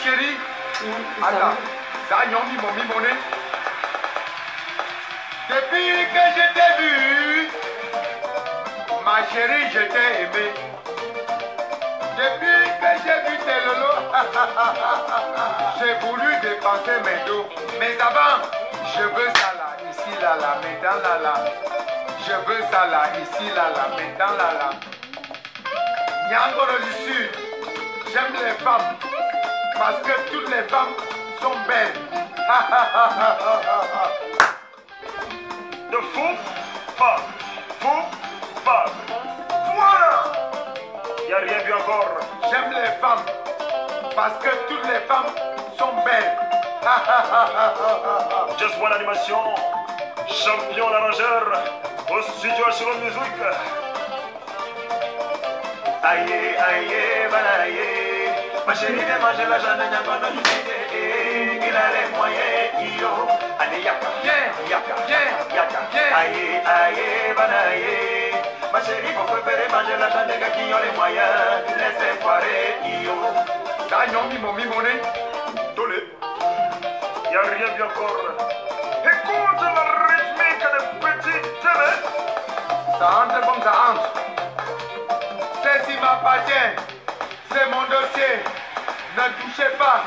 chérie. Attends, ça yon mimoné. Depuis que je t'ai vu, ma chérie, je t'ai aimé. Depuis que j'ai vu tes lolos, j'ai voulu dépenser mes dos. Mais avant, je veux ça là, ici, là, là, maintenant, là, là. Je veux ça là, ici, là, là, maintenant, là, là. Nyangoro du Sud, j'aime les femmes, parce que toutes les femmes sont belles. De faux femmes, faux femmes. Voilà. Y a rien vu encore. J'aime les femmes, parce que toutes les femmes sont belles. Just One Animation, champion l'arrangeur, au studio Ashron Music. Aïe, aïe, balaye. Ma chérie vient manger la jeune nyangona du Sud. Il a les moyens, yo. Allez, yaka, yaka, yaka. Aïe, aïe, balaye. Ma chérie, vous préférez manger la jeune gars qui ont les moyens. Laissez foirer, yo. Ça yon mimoné. Tolé. Y a rien vu encore. Écoute la rythmique des petits télés. Ça entre comme ça entre. C'est si m'appartient, c'est mon dossier. Ne touchez pas,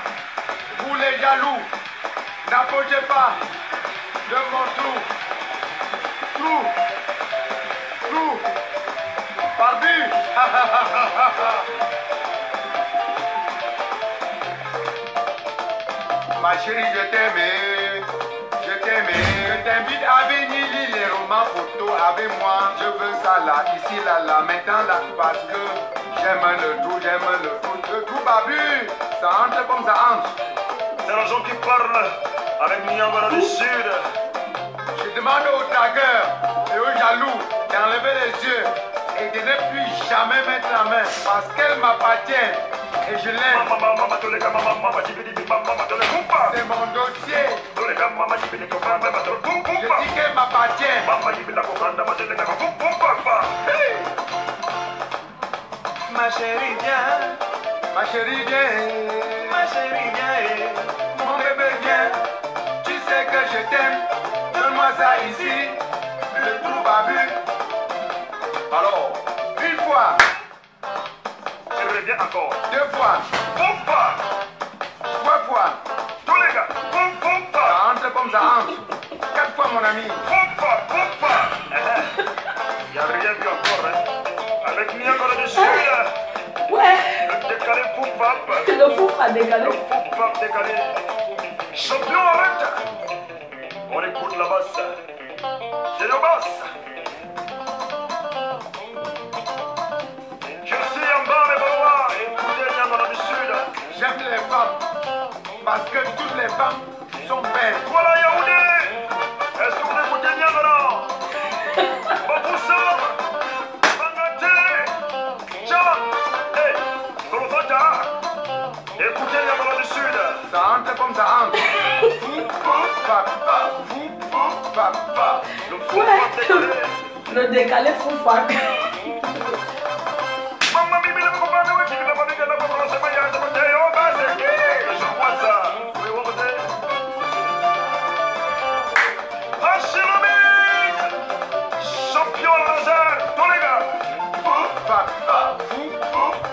vous les jaloux. N'approchez pas de mon trou. Trou. Barbu. Ma chérie, je t'aimais. Je t'invite à venir lire les romans photos avec moi. Je veux ça là, ici, là, là, maintenant, là, parce que j'aime le tout, babu. Ça entre comme ça entre. C'est l'argent qui parle avec Nyangona du Sud. Je demande aux dragueurs et aux jaloux d'enlever les yeux et de ne plus jamais mettre la main parce qu'elle m'appartient et je l'aime. C'est mon dossier. Je dis qu'elle m'appartient. Hey! Ma chérie, viens. Ma chérie, viens. Ma chérie, viens. Mon bébé, viens. Tu sais que je t'aime. Donne-moi ça ici. Le trou babu. Alors, une fois. Je reviens encore. Deux fois. Pompa. Trois fois. Tous les gars. Pompa. Ça entre comme ça entre. Quatre fois, mon ami. Pompa. Y a rien vu encore, hein. Avec Nyangona du Sud. Ouais, Le décalé Poupap. le fou a décalé. Le Poupap décalé. Champion, arrête. On écoute la basse. C'est le basse. Je suis en bas, mes bois. Écoutez Nyangona du Sud. J'aime les femmes. Parce que toutes les femmes sont belles. Voilà Yaoundé. Est-ce que vous écoutez Nyangona? Bapoussa. Bangaté. Tcham. Hey. Kolofata. Écoutez Nyangona du Sud. Ça entre comme ça entre. Papa. Le Poupap décalé. Le décalé fou fuck. Maman Bibi le copain de Wiki, la famille de la Provence, c'est Maya, c'est Moté, oh bah c'est qui? Je vois ça. Oui, on va dire. Achilomix! Champion Lazare, tous les gars.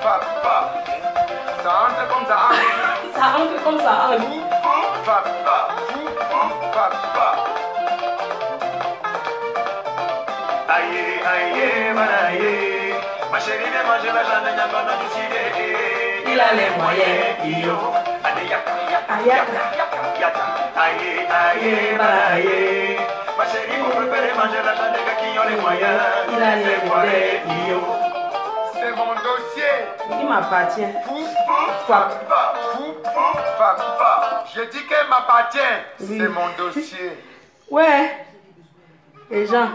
Papa. Ça entre comme ça entre. Ça entre comme ça entre. Papa. Aïe, aïe, balaye. Ma chérie vient manger la jeune nyangona du Sud. Il a les moyens, yo. Allez, yaka, Ayaka. Aïe, aïe, balaye. Ma chérie, vous préférez manger la jeune gars qui ont les moyens. Il a les moyens, yo. C'est mon dossier. Il m'appartient. Papa. Je dis qu'elle m'appartient. Oui. C'est mon dossier. Ouais. Et Jean,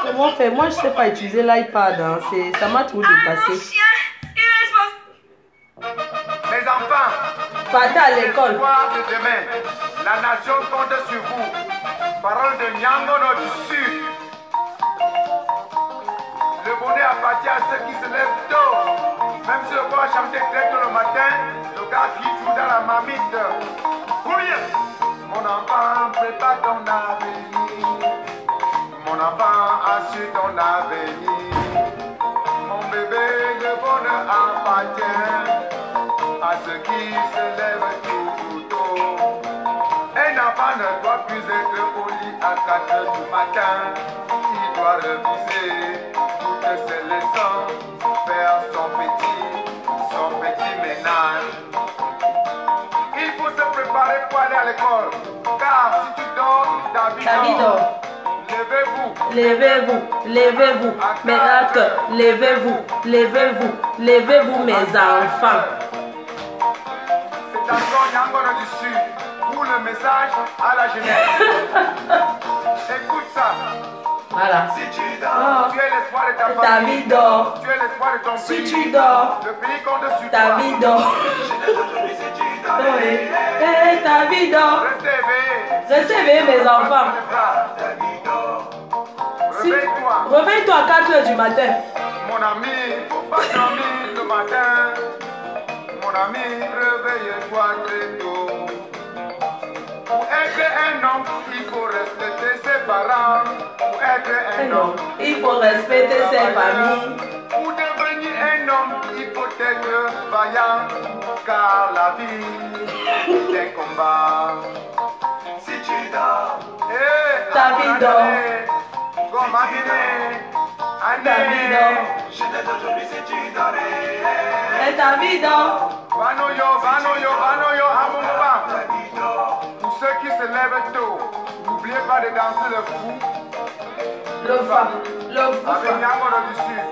comment faire? Moi, je sais pas utiliser l'iPad. Hein. Ça m'a tout dépassé. Mes enfants, Partez à l'école. l'espoir de demain. La nation compte sur vous. Parole de Nyangona du Sud. Le bonheur appartient à ceux qui se lèvent tôt. Même si le corps chantait très tôt le matin, le gars qui joue dans la marmite. Combien? Mon enfant, prépare ton avenir. Mon enfant, assure ton avenir. Mon bébé, le bonheur appartient à ceux qui se lèvent tout tôt. Un enfant ne doit plus être au lit à 4 heures du matin. Il doit refuser toutes ses leçons, faire son petit ménage. Il faut se préparer pour aller à l'école, car si tu dors, ta vie dort. Levez-vous. Levez-vous, levez-vous, mes actes, levez-vous, levez-vous, levez-vous, mes enfants. C'est encore Yangono du Sud pour le message à la jeunesse. Écoute ça. Voilà. Si tu dors, Oh, Tu es l'espoir de ta ta famille. vie dort. Tu es l'espoir de ton Si pays. tu dors, Le pays compte sur ta toi. vie dort. je t'ai aujourd'hui si tu dors. Eh, ta vie dort. Restez éveillés. Restez éveillés, mes enfants. Ta vie dort. Si- Réveille-toi. Réveille-toi à 4 heures du matin. Mon ami, faut pas dormir le matin. Mon ami, réveille-toi très tôt. Pour être un homme, il faut respecter ses parents. Pour être un homme, Il faut respecter ses familles. pour devenir un homme, il faut être vaillant. Car la vie est un combat. Si tu dors, Eh, Ta vie dort. Comme Ta vie dort. je t'ai aujourd'hui si tu dormais. Et ta vie dort. Vanoyo, Amumba. Ta vie dort. Pour ceux qui se lèvent tôt, n'oubliez pas de danser le fou Le fa. Le avec fa. Yangono du Sud.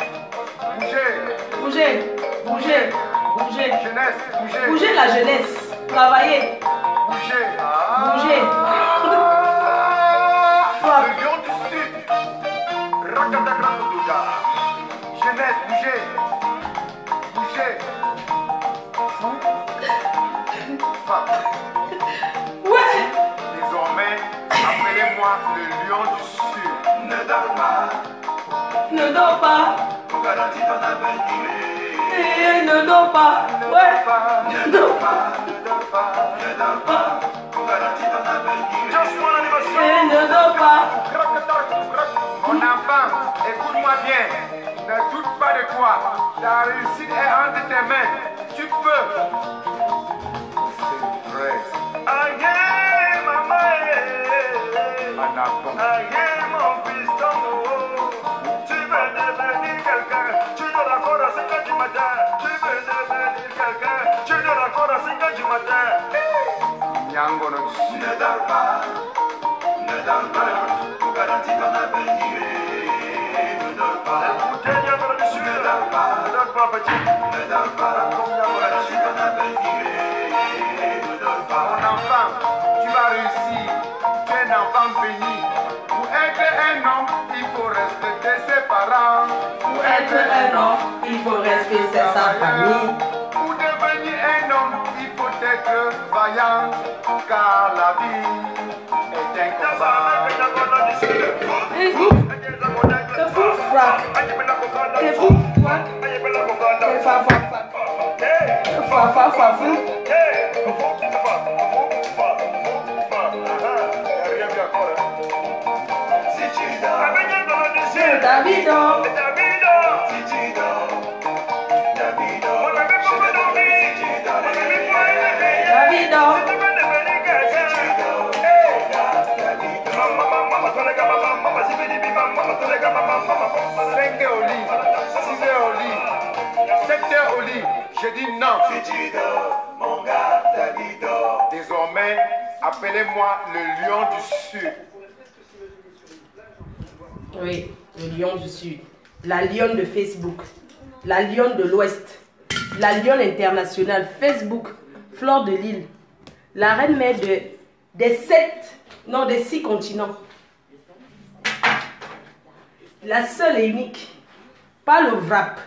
Bougez, Bougez, bougez, bougez. jeunesse, bougez. Bougez la jeunesse. Travaillez. Bougez. Bougez. Le lion du Sud. Rakatakrakutuka. Jeunesse, bougez. Bougez. Fou. Femme. Ouais. Désormais, appelez-moi le lion du Sud. Ne dors pas, Ne dors pas. on garantit ton avenir. Eh, ne dors pas. Ouais. Ne dors pas, Ne dors pas. ne dors pas, on garantit ton avenir. Just one anniversary. Eh, ne dors pas. Mon enfant, écoute-moi bien. Ne doute pas de toi. Ta réussite est entre tes mains. Tu peux. C'est vrai. Aïe, maman. Anaconda. Aïe, mon piston. Tu veux devenir quelqu'un. Tu dois l'accord à 5 heures du matin. Tu veux devenir quelqu'un. Tu dois l'accord à 5 heures du matin. Yangono du Sud. Ne dors pas, ne dors pas, on garantit ton avenir. Ne dors pas, Écoutez, Yangono du Sud. ne dors pas, Ne dors pas, petit. ne dors pas, on garantit ton avenir. Ne dors pas, Mon enfant, tu vas réussir. Tu es un enfant béni. Pour être un homme, il faut respecter ses parents. Pour être un homme, il faut respecter sa famille. Pour devenir un homme, il faut être vaillant. Car la vie est un combat. Eh, vous, que vous frappe. Que vous frappe. Que fa fa fa. Que fa fa fa fou. si tu dors, Ta vie dort. si tu dors, ta vie dort. Je te dormais si tu dormais. Ta vie dort. Si tu dors, ta vie dort. 5 heures au lit, 6 heures au lit, 7 heures au lit. Je dis non. Si tu dors, mon gars, ta vie dort. Désormais, appelez-moi le lion du Sud. Oui, le lion du Sud. La lionne de Facebook. La lionne de l'Ouest. La lionne internationale. Facebook. Fleur de l'île. La reine mère des 6 continents. La seule et unique. Pas le vrap.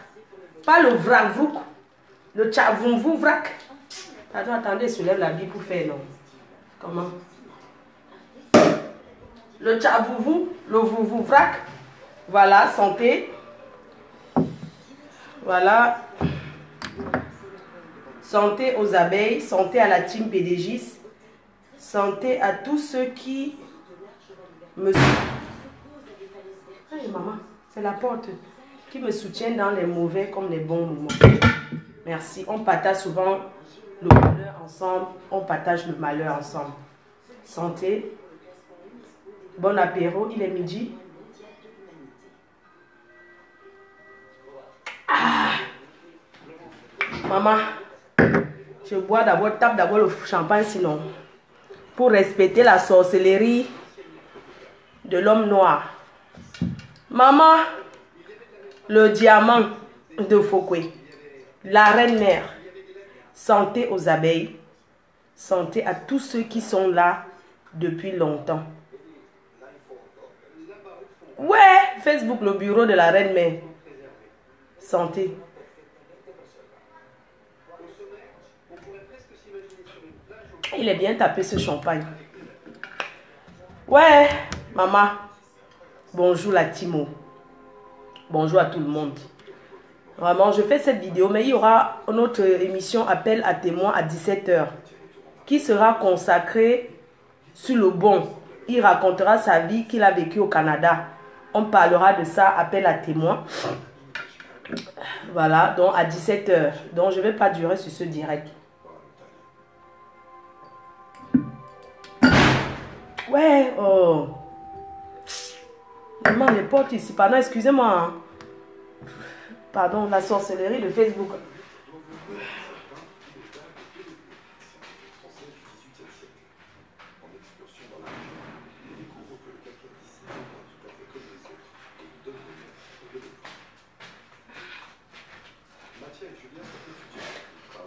Pas le vravrouk. Le tchavumvou vrac. Pardon, attendez, soulève la Bible pour faire non. Comment? Le tchabouvou, le vouvou vrac. Voilà, santé. Voilà. Santé aux abeilles, santé à la team PDGis, santé à tous ceux qui me... Hey, maman, c'est la porte. Qui me soutiennent dans les mauvais comme les bons moments. Merci. On partage souvent le bonheur ensemble. On partage le malheur ensemble. Santé. Bon apéro. Il est midi. Ah. Maman, je bois d'abord, tape d'abord le champagne sinon. Pour respecter la sorcellerie de l'homme noir. Maman, le diamant de Fokwe, la reine mère, santé aux abeilles, santé à tous ceux qui sont là depuis longtemps. Ouais, Facebook, le bureau de la reine mère, santé. Il est bien tapé ce champagne. Ouais, maman. Bonjour la Timo. Bonjour à tout le monde. Vraiment, je fais cette vidéo, mais il y aura notre émission Appel à témoins à 17 h qui sera consacrée sur le bon. Il racontera sa vie qu'il a vécue au Canada. On parlera de ça, Appel à témoins. Voilà, donc à 17 h. Donc je ne vais pas durer sur ce direct. Ouais, oh. Maman, les portes ici, pardon, excusez-moi. Hein. Pardon, la sorcellerie de Facebook.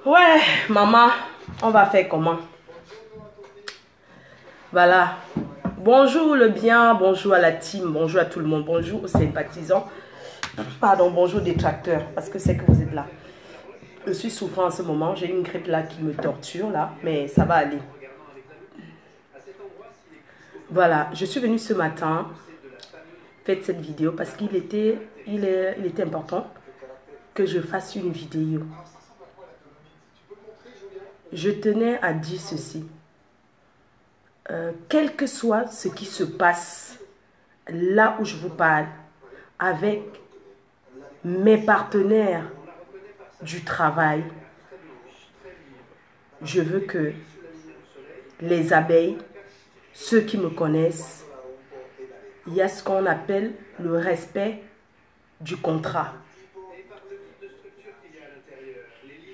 Ouais, maman, on va faire comment? Voilà. Bonjour le bien, bonjour à la team, bonjour à tout le monde, bonjour aux sympathisants. Pardon, bonjour détracteurs, parce que c'est que vous êtes là. Je suis souffrant en ce moment, j'ai une grippe là qui me torture là, mais ça va aller. Voilà, je suis venue ce matin faire cette vidéo parce qu'il était, il était important que je fasse une vidéo. Je tenais à dire ceci. Quel que soit ce qui se passe là où je vous parle, avec mes partenaires du travail, je veux que les abeilles, ceux qui me connaissent, il y a ce qu'on appelle le respect du contrat.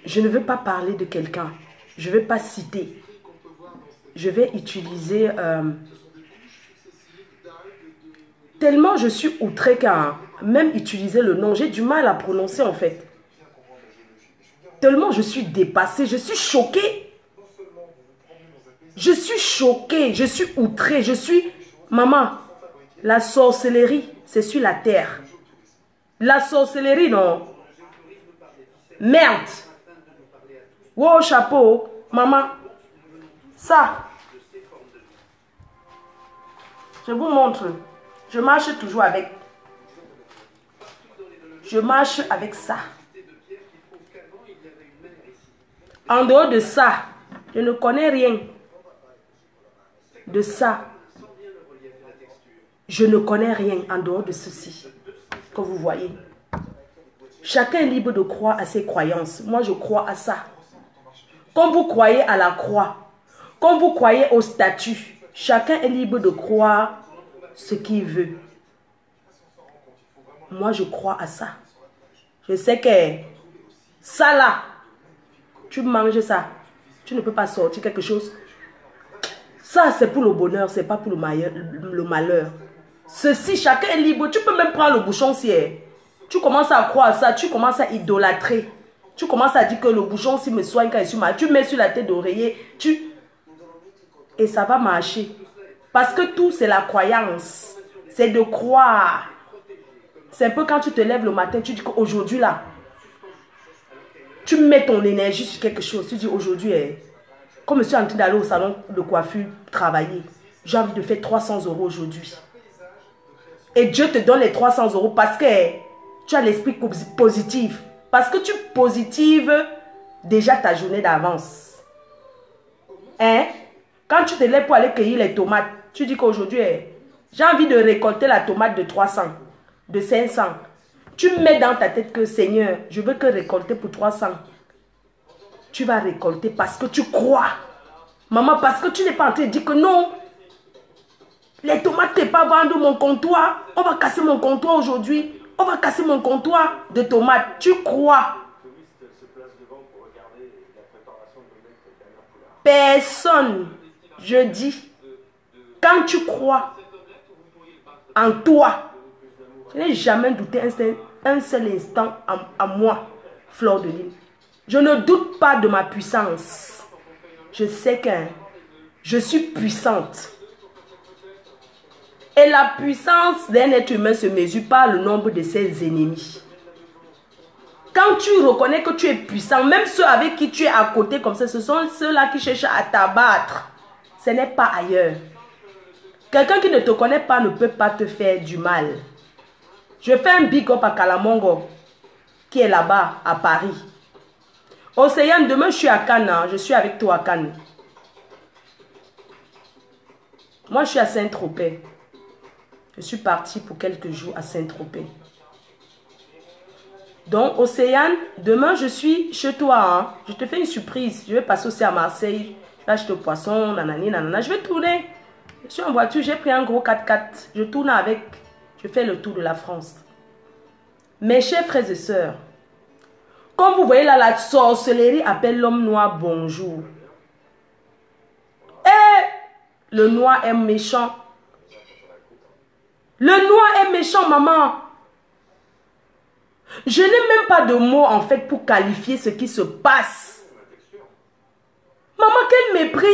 Je ne veux pas parler de quelqu'un, je ne veux pas citer. Je vais utiliser... tellement je suis outrée qu'à même utiliser le nom, j'ai du mal à prononcer en fait. Tellement je suis dépassée, je suis choquée. Je suis choquée, je suis outrée, je suis... Maman, la sorcellerie, c'est sur la terre. La sorcellerie, non. Merde. Wow, chapeau, maman. Ça, je vous montre, je marche toujours avec. Je marche avec ça. En dehors de ça, je ne connais rien. De ça, je ne connais rien en dehors de ceci que vous voyez. Chacun est libre de croire à ses croyances. Moi, je crois à ça. Comme vous croyez à la croix, comme vous croyez au statut, chacun est libre de croire ce qu'il veut. Moi, je crois à ça. Je sais que ça là, tu manges ça, tu ne peux pas sortir quelque chose. Ça, c'est pour le bonheur, c'est pas pour le malheur. Ceci, chacun est libre. Tu peux même prendre le bouchon si tu commences à croire à ça, tu commences à idolâtrer. Tu commences à dire que le bouchon si me soigne quand je suis malade. Tu mets sur la tête d'oreiller, et ça va marcher. Parce que tout, c'est la croyance. C'est de croire. C'est un peu quand tu te lèves le matin, tu dis qu'aujourd'hui là, tu mets ton énergie sur quelque chose. Tu dis aujourd'hui, comme je suis en train d'aller au salon de coiffure travailler, j'ai envie de faire 300 € aujourd'hui. Et Dieu te donne les 300 € parce que tu as l'esprit positif. Parce que tu positives déjà ta journée d'avance. Hein? Quand tu te lèves pour aller cueillir les tomates, tu dis qu'aujourd'hui, j'ai envie de récolter la tomate de 300, de 500. Tu mets dans ta tête que Seigneur, je veux que récolter pour 300. Tu vas récolter parce que tu crois. Maman, parce que tu n'es pas en train de dire que non. Les tomates ne peuvent pas vendre mon comptoir. On va casser mon comptoir aujourd'hui. On va casser mon comptoir de tomates. Tu crois. Personne, je dis, quand tu crois en toi, je n'ai jamais douté un seul instant à moi, Fleur de Lys. Je ne doute pas de ma puissance. Je sais que je suis puissante. Et la puissance d'un être humain se mesure par le nombre de ses ennemis. Quand tu reconnais que tu es puissant, même ceux avec qui tu es à côté comme ça, ce sont ceux-là qui cherchent à t'abattre. Ce n'est pas ailleurs. Quelqu'un qui ne te connaît pas ne peut pas te faire du mal. Je fais un big up à Kalamongo, qui est là-bas, à Paris. Océane, demain je suis à Cannes, hein. Je suis avec toi à Cannes. Moi je suis à Saint-Tropez. Je suis partie pour quelques jours à Saint-Tropez. Donc, Océane, demain, je suis chez toi. Hein. Je te fais une surprise. Je vais passer aussi à Marseille. Je vais acheter au poisson, nanani, nanana. Je vais tourner. Je suis en voiture. J'ai pris un gros 4x4. Je tourne avec. Je fais le tour de la France. Mes chers frères et sœurs, comme vous voyez là, la sorcellerie appelle l'homme noir bonjour. Et le noir est méchant. Le noir est méchant, maman. Je n'ai même pas de mots en fait pour qualifier ce qui se passe. Maman, quel mépris.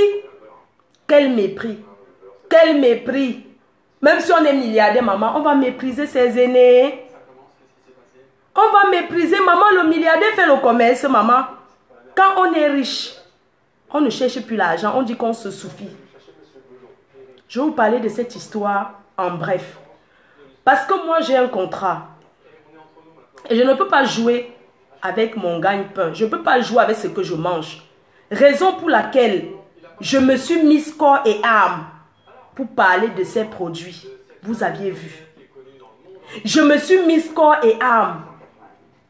Quel mépris. Quel mépris. Même si on est milliardaire, maman, on va mépriser ses aînés. On va mépriser, maman, le milliardaire fait le commerce, maman. Quand on est riche, on ne cherche plus l'argent, on dit qu'on se suffit. Je vais vous parler de cette histoire en bref. Parce que moi, j'ai un contrat. Et je ne peux pas jouer avec mon gagne-pain. Je ne peux pas jouer avec ce que je mange. Raison pour laquelle je me suis mise corps et âme pour parler de ces produits. Vous aviez vu. Je me suis mise corps et âme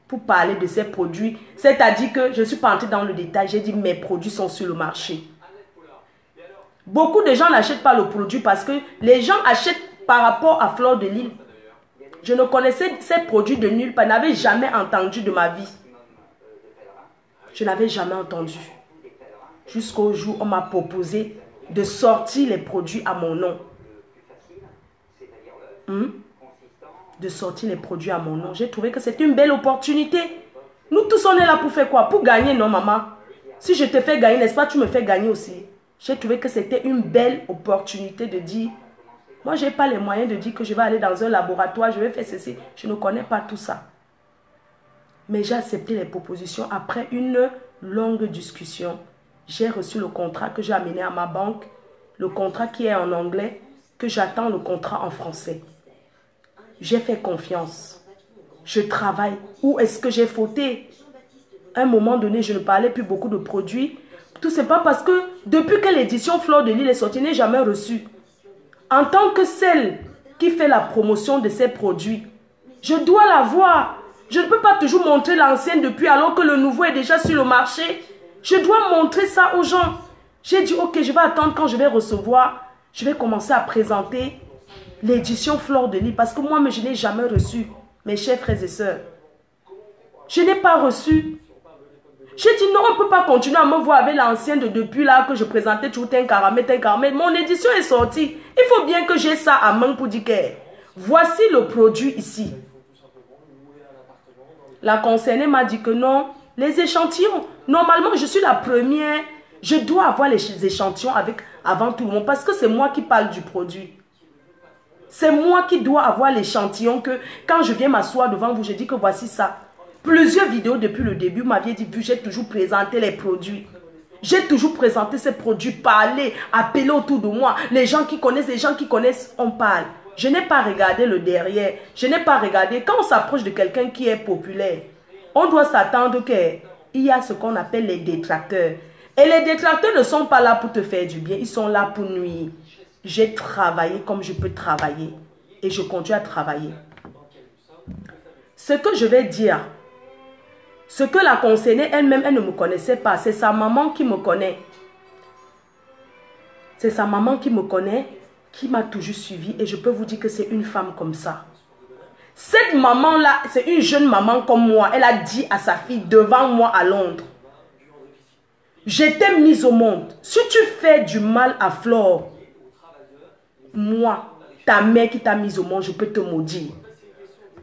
pour parler de ces produits. C'est-à-dire que je ne suis pas entrée dans le détail. J'ai dit mes produits sont sur le marché. Beaucoup de gens n'achètent pas le produit parce que les gens achètent par rapport à Fleur de Lys. Je ne connaissais ces produits de nulle part. Je n'avais jamais entendu de ma vie. Je n'avais jamais entendu. Jusqu'au jour où on m'a proposé de sortir les produits à mon nom. De sortir les produits à mon nom. J'ai trouvé que c'était une belle opportunité. Nous tous, on est là pour faire quoi? Pour gagner, non, maman? Si je te fais gagner, n'est-ce pas, tu me fais gagner aussi. J'ai trouvé que c'était une belle opportunité de dire... Moi, je n'ai pas les moyens de dire que je vais aller dans un laboratoire, je vais faire ceci. Je ne connais pas tout ça. Mais j'ai accepté les propositions. Après une longue discussion, j'ai reçu le contrat que j'ai amené à ma banque. Le contrat qui est en anglais, que j'attends le contrat en français. J'ai fait confiance. Je travaille. Où est-ce que j'ai fauté? À un moment donné, je ne parlais plus beaucoup de produits. Tout c'est pas parce que depuis que l'édition Fleur de Lys est sortie, je n'ai jamais reçu. En tant que celle qui fait la promotion de ces produits, je dois la voir. Je ne peux pas toujours montrer l'ancien depuis alors que le nouveau est déjà sur le marché. Je dois montrer ça aux gens. J'ai dit, ok, je vais attendre quand je vais recevoir. Je vais commencer à présenter l'édition Fleur de Lys parce que moi, je n'ai jamais reçu, mes chers frères et sœurs. Je n'ai pas reçu. J'ai dit non, on ne peut pas continuer à me voir avec l'ancien de depuis là que je présentais tout un caramel. Mon édition est sortie. Il faut bien que j'ai ça à main pour dire que voici le produit ici. La concernée m'a dit que non, les échantillons. Normalement, je suis la première. Je dois avoir les échantillons avant tout le monde parce que c'est moi qui parle du produit. C'est moi qui dois avoir l'échantillon que quand je viens m'asseoir devant vous, je dis que voici ça. Plusieurs vidéos depuis le début m'avaient dit, j'ai toujours présenté les produits. J'ai toujours présenté ces produits, parlé, appelé autour de moi. Les gens qui connaissent, on parle. Je n'ai pas regardé le derrière. Je n'ai pas regardé. Quand on s'approche de quelqu'un qui est populaire, on doit s'attendre que il y a ce qu'on appelle les détracteurs. Et les détracteurs ne sont pas là pour te faire du bien, ils sont là pour nuire. J'ai travaillé comme je peux travailler et je continue à travailler. Ce que je vais dire, ce que la concernée elle-même, elle ne me connaissait pas, c'est sa maman qui me connaît. C'est sa maman qui me connaît, qui m'a toujours suivi et je peux vous dire que c'est une femme comme ça. Cette maman-là, c'est une jeune maman comme moi. Elle a dit à sa fille devant moi à Londres, je t'ai mise au monde. Si tu fais du mal à Flore, moi, ta mère qui t'a mise au monde, je peux te maudire.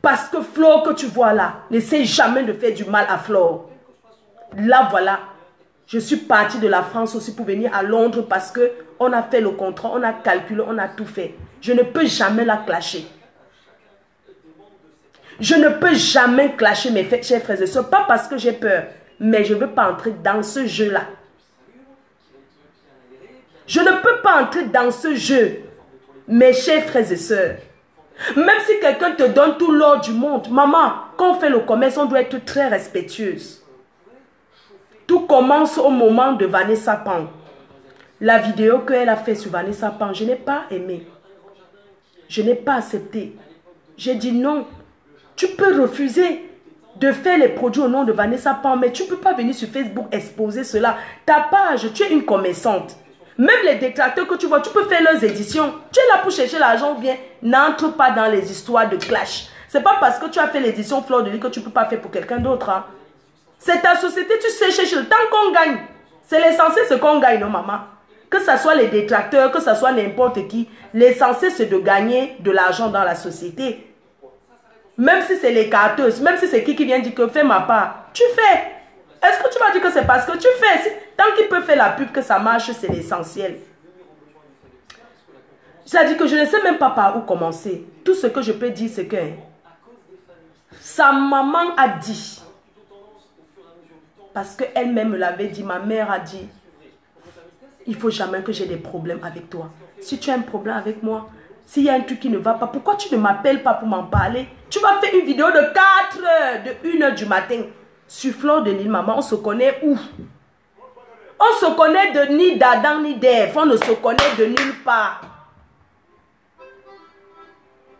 Parce que Flore que tu vois là, n'essaie jamais de faire du mal à Flore. Là, voilà. Je suis partie de la France aussi pour venir à Londres parce qu'on a fait le contrat, on a calculé, on a tout fait. Je ne peux jamais la clasher. Je ne peux jamais clasher mes chers frères et sœurs. Pas parce que j'ai peur, mais je ne veux pas entrer dans ce jeu-là. Je ne peux pas entrer dans ce jeu, mes chers frères et sœurs. Même si quelqu'un te donne tout l'or du monde, maman, quand on fait le commerce, on doit être très respectueuse. Tout commence au moment de Vanessa Pan. La vidéo qu'elle a fait sur Vanessa Pan, je n'ai pas aimé. Je n'ai pas accepté. J'ai dit non. Tu peux refuser de faire les produits au nom de Vanessa Pan, mais tu ne peux pas venir sur Facebook exposer cela. Ta page, tu es une commerçante. Même les détracteurs que tu vois, tu peux faire leurs éditions. Tu es là pour chercher l'argent ou bien n'entre pas dans les histoires de clash. C'est pas parce que tu as fait l'édition Fleur de Lys que tu ne peux pas faire pour quelqu'un d'autre. Hein. C'est ta société, tu sais chercher le temps qu'on gagne. C'est l'essentiel ce qu'on gagne, non maman? Que ce soit les détracteurs, que ce soit n'importe qui, l'essentiel c'est de gagner de l'argent dans la société. Même si c'est les carteuses, même si c'est qui vient dire que fais ma part, tu fais. Est-ce que tu vas dire que c'est parce que tu fais? Tant qu'il peut faire la pub que ça marche, c'est l'essentiel. C'est-à-dire que je ne sais même pas par où commencer. Tout ce que je peux dire, c'est que sa maman a dit, parce qu'elle-même l'avait dit, ma mère a dit, il ne faut jamais que j'ai des problèmes avec toi. Si tu as un problème avec moi, s'il y a un truc qui ne va pas, pourquoi tu ne m'appelles pas pour m'en parler? Tu vas faire une vidéo de 4 heures, de 1 heure du matin. Sur Fleur de Lys, maman, on se connaît où? On se connaît de ni d'Adam ni d'Ève. On ne se connaît de nulle part.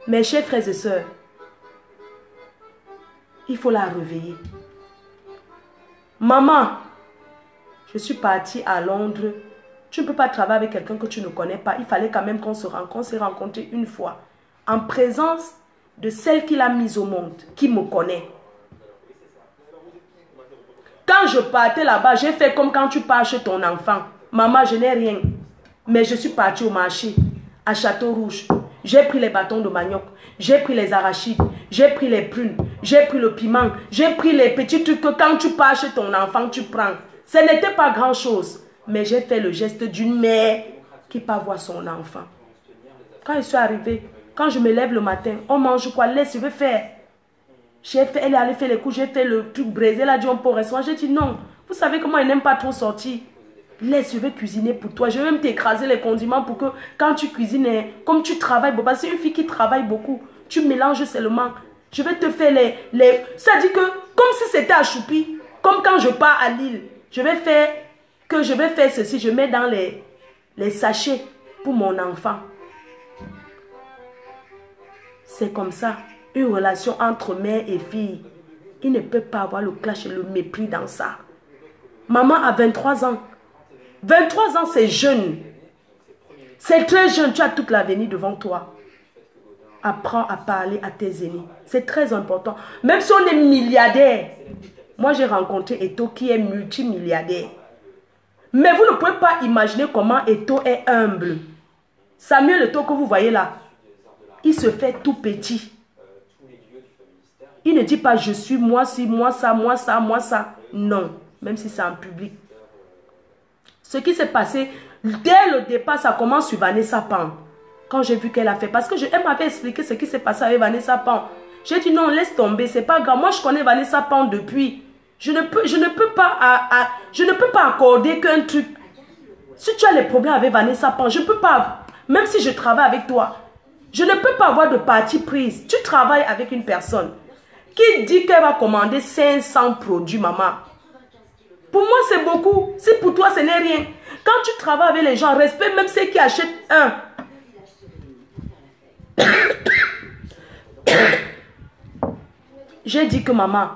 Mes chers frères et sœurs, il faut la réveiller. Maman, je suis partie à Londres. Tu ne peux pas travailler avec quelqu'un que tu ne connais pas. Il fallait quand même qu'on se rencontre. On s'est rencontrés une fois. En présence de celle qui l'a mise au monde, qui me connaît. Quand je partais là-bas, j'ai fait comme quand tu pars chez ton enfant. Maman, je n'ai rien. Mais je suis partie au marché, à Château-Rouge. J'ai pris les bâtons de manioc. J'ai pris les arachides. J'ai pris les prunes. J'ai pris le piment. J'ai pris les petits trucs que quand tu pars chez ton enfant, tu prends. Ce n'était pas grand-chose. Mais j'ai fait le geste d'une mère qui part voir son enfant. Quand je suis arrivée, quand je me lève le matin, on mange quoi? Laisse, je veux faire. J'ai fait, elle est allée faire les coups, j'ai fait le truc braisé, elle a dit on peut au restaurant. J'ai dit non, vous savez comment elle n'aime pas trop sortir. Laisse, je vais cuisiner pour toi. Je vais même t'écraser les condiments pour que quand tu cuisines, comme tu travailles beaucoup, c'est une fille qui travaille beaucoup, tu mélanges seulement. Je vais te faire les... Ça dit que comme si c'était à Choupi, comme quand je pars à Lille, je vais faire ceci, je mets dans les sachets pour mon enfant. C'est comme ça. Une relation entre mère et fille. Il ne peut pas avoir le clash et le mépris dans ça. Maman a 23 ans. 23 ans, c'est jeune. C'est très jeune. Tu as toute l'avenir devant toi. Apprends à parler à tes aînés. C'est très important. Même si on est milliardaire. Moi, j'ai rencontré Eto qui est multimilliardaire. Mais vous ne pouvez pas imaginer comment Eto est humble. Samuel Eto que vous voyez là, il se fait tout petit. Il ne dit pas je suis moi si, moi ça, moi ça, moi ça. Non, même si c'est en public. Ce qui s'est passé, dès le départ, ça commence sur Vanessa Pan. Quand j'ai vu qu'elle a fait, parce que elle m'avait expliqué ce qui s'est passé avec Vanessa Pan. J'ai dit non, laisse tomber, c'est pas grave. Moi, je connais Vanessa Pan depuis. Je ne peux pas accorder qu'un truc. Si tu as des problèmes avec Vanessa Pan, je ne peux pas, même si je travaille avec toi, je ne peux pas avoir de parti prise. Tu travailles avec une personne qui dit qu'elle va commander 500 produits, maman. Pour moi, c'est beaucoup. Si pour toi, ce n'est rien. Quand tu travailles avec les gens, respecte même ceux qui achètent un. J'ai dit que maman,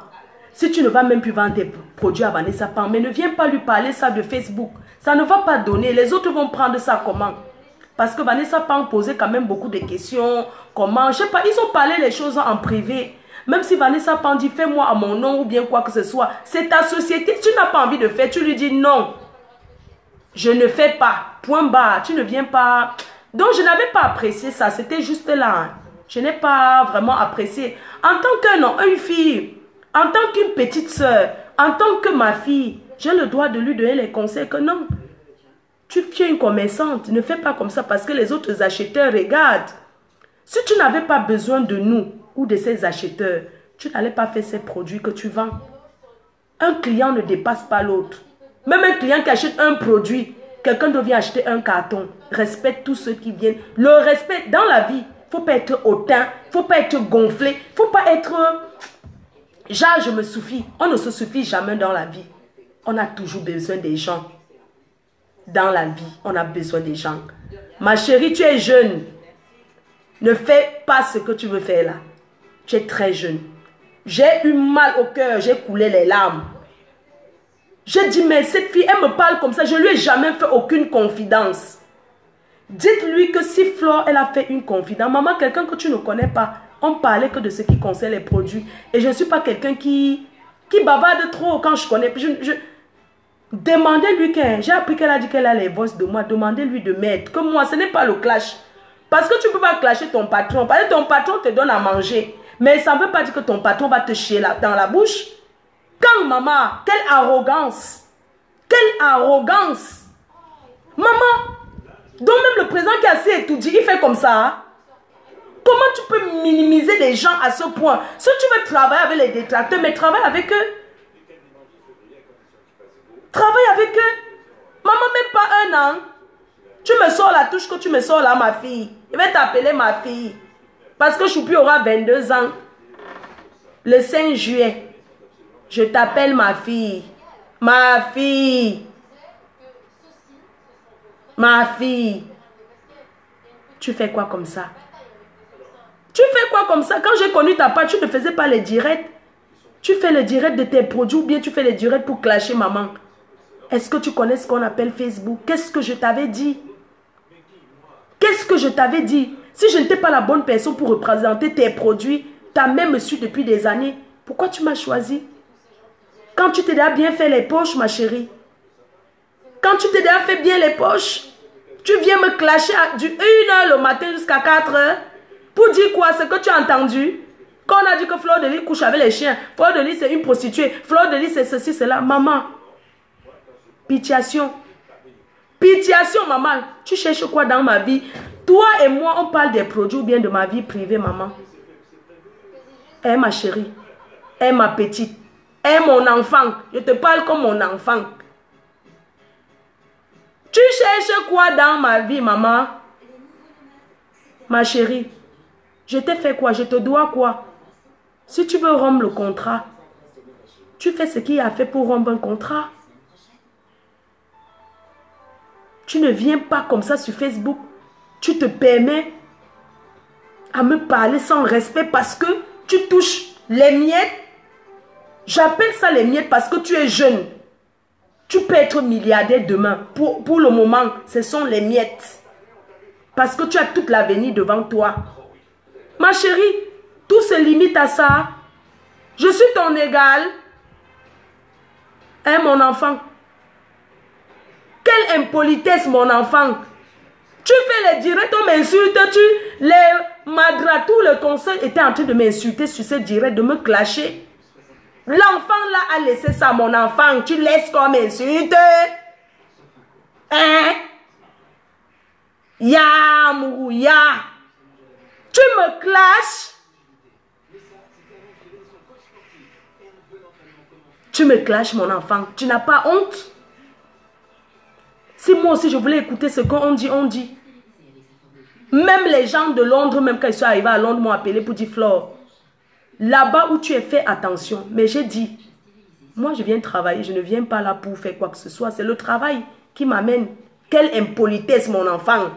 si tu ne vas même plus vendre tes produits à Vanessa Pang, mais ne viens pas lui parler ça de Facebook. Ça ne va pas donner. Les autres vont prendre ça comment? Parce que Vanessa Pang posait quand même beaucoup de questions. Comment? Je sais pas, ils ont parlé les choses en privé. Même si Vanessa Pang dit fais-moi à mon nom ou bien quoi que ce soit. C'est ta société. Si tu n'as pas envie de faire, tu lui dis non. Je ne fais pas. Point barre. Tu ne viens pas. Donc je n'avais pas apprécié ça. C'était juste là. Hein. Je n'ai pas vraiment apprécié. En tant qu'un homme, une fille, en tant qu'une petite soeur, en tant que ma fille, j'ai le droit de lui donner les conseils que non. Tu es une commerçante, ne fais pas comme ça parce que les autres acheteurs regardent. Si tu n'avais pas besoin de nous ou de ces acheteurs, tu n'allais pas faire ces produits que tu vends. Un client ne dépasse pas l'autre. Même un client qui achète un produit, quelqu'un devient acheter un carton. Respecte tous ceux qui viennent. Le respect dans la vie, il ne faut pas être hautain, il ne faut pas être gonflé, il ne faut pas être... Genre, je me suffis. On ne se suffit jamais dans la vie. On a toujours besoin des gens. Dans la vie, on a besoin des gens. Ma chérie, tu es jeune. Ne fais pas ce que tu veux faire là. Tu es très jeune. J'ai eu mal au cœur, j'ai coulé les larmes. J'ai dit, mais cette fille, elle me parle comme ça. Je ne lui ai jamais fait aucune confidence. Dites-lui que si Flore, elle a fait une confidence, maman, quelqu'un que tu ne connais pas, on parlait que de ce qui concerne les produits. Et je ne suis pas quelqu'un qui bavarde trop quand je connais. Demandez-lui j'ai appris qu'elle a dit qu'elle a les voix de moi. Demandez-lui de m'aider. Que moi, ce n'est pas le clash. Parce que tu ne peux pas clasher ton patron. Parce que ton patron te donne à manger. Mais ça ne veut pas dire que ton patron va te chier dans la bouche. Quand maman, quelle arrogance. Quelle arrogance. Maman, donc même le président qui est assis et tout dit, il fait comme ça. Hein? Comment tu peux minimiser les gens à ce point? Si tu veux travailler avec les détracteurs, mais travaille avec eux. Travaille avec eux. Maman, même pas un an. Tu me sors la touche que tu me sors là, ma fille. Je vais t'appeler ma fille. Parce que Choupi aura 22 ans. Le 5 juillet. Je t'appelle ma fille. Ma fille. Ma fille. Tu fais quoi comme ça? Tu fais quoi comme ça? Quand j'ai connu ta part, tu ne faisais pas les directs. Tu fais les directs de tes produits ou bien tu fais les directs pour clasher maman. Est-ce que tu connais ce qu'on appelle Facebook? Qu'est-ce que je t'avais dit? Qu'est-ce que je t'avais dit? Si je n'étais pas la bonne personne pour représenter tes produits, tu as même su depuis des années. Pourquoi tu m'as choisi? Quand tu t'es déjà bien fait les poches, ma chérie. Quand tu t'es déjà fait bien les poches, tu viens me clasher du 1h le matin jusqu'à 4h. Pour dire quoi? Ce que tu as entendu? Quand on a dit que Flore de Lys couche avec les chiens, Flore de Lys c'est une prostituée, Flore de Lys c'est ceci, cela. Maman, pitiation. Pitiation, maman. Tu cherches quoi dans ma vie? Toi et moi, on parle des produits ou bien de ma vie privée, maman. Eh, ma chérie. Eh, ma petite. Eh, mon enfant. Je te parle comme mon enfant. Tu cherches quoi dans ma vie, maman? Ma chérie. Je t'ai fait quoi? Je te dois quoi? Si tu veux rompre le contrat, tu fais ce qu'il y a fait pour rompre un contrat. Tu ne viens pas comme ça sur Facebook. Tu te permets à me parler sans respect parce que tu touches les miettes. J'appelle ça les miettes parce que tu es jeune. Tu peux être milliardaire demain. Pour le moment, ce sont les miettes. Parce que tu as toute l'avenir devant toi. Ma chérie, tout se limite à ça. Je suis ton égal. Hein, mon enfant? Quelle impolitesse, mon enfant. Tu fais les directs, on m'insulte, les madras, tout le conseil était en train de m'insulter sur ce direct, de me clasher. L'enfant là a laissé ça, mon enfant. Tu laisses qu'on m'insulte. Hein? Ya, Mouya. Tu me clashes. Tu me clashes, mon enfant. Tu n'as pas honte? Si moi aussi je voulais écouter ce qu'on dit, on dit. Même les gens de Londres, même quand ils sont arrivés à Londres, m'ont appelé pour dire Flore, là-bas où tu es, fais attention. Mais j'ai dit, Moi, je viens travailler. Je ne viens pas là pour faire quoi que ce soit. C'est le travail qui m'amène. Quelle impolitesse, mon enfant.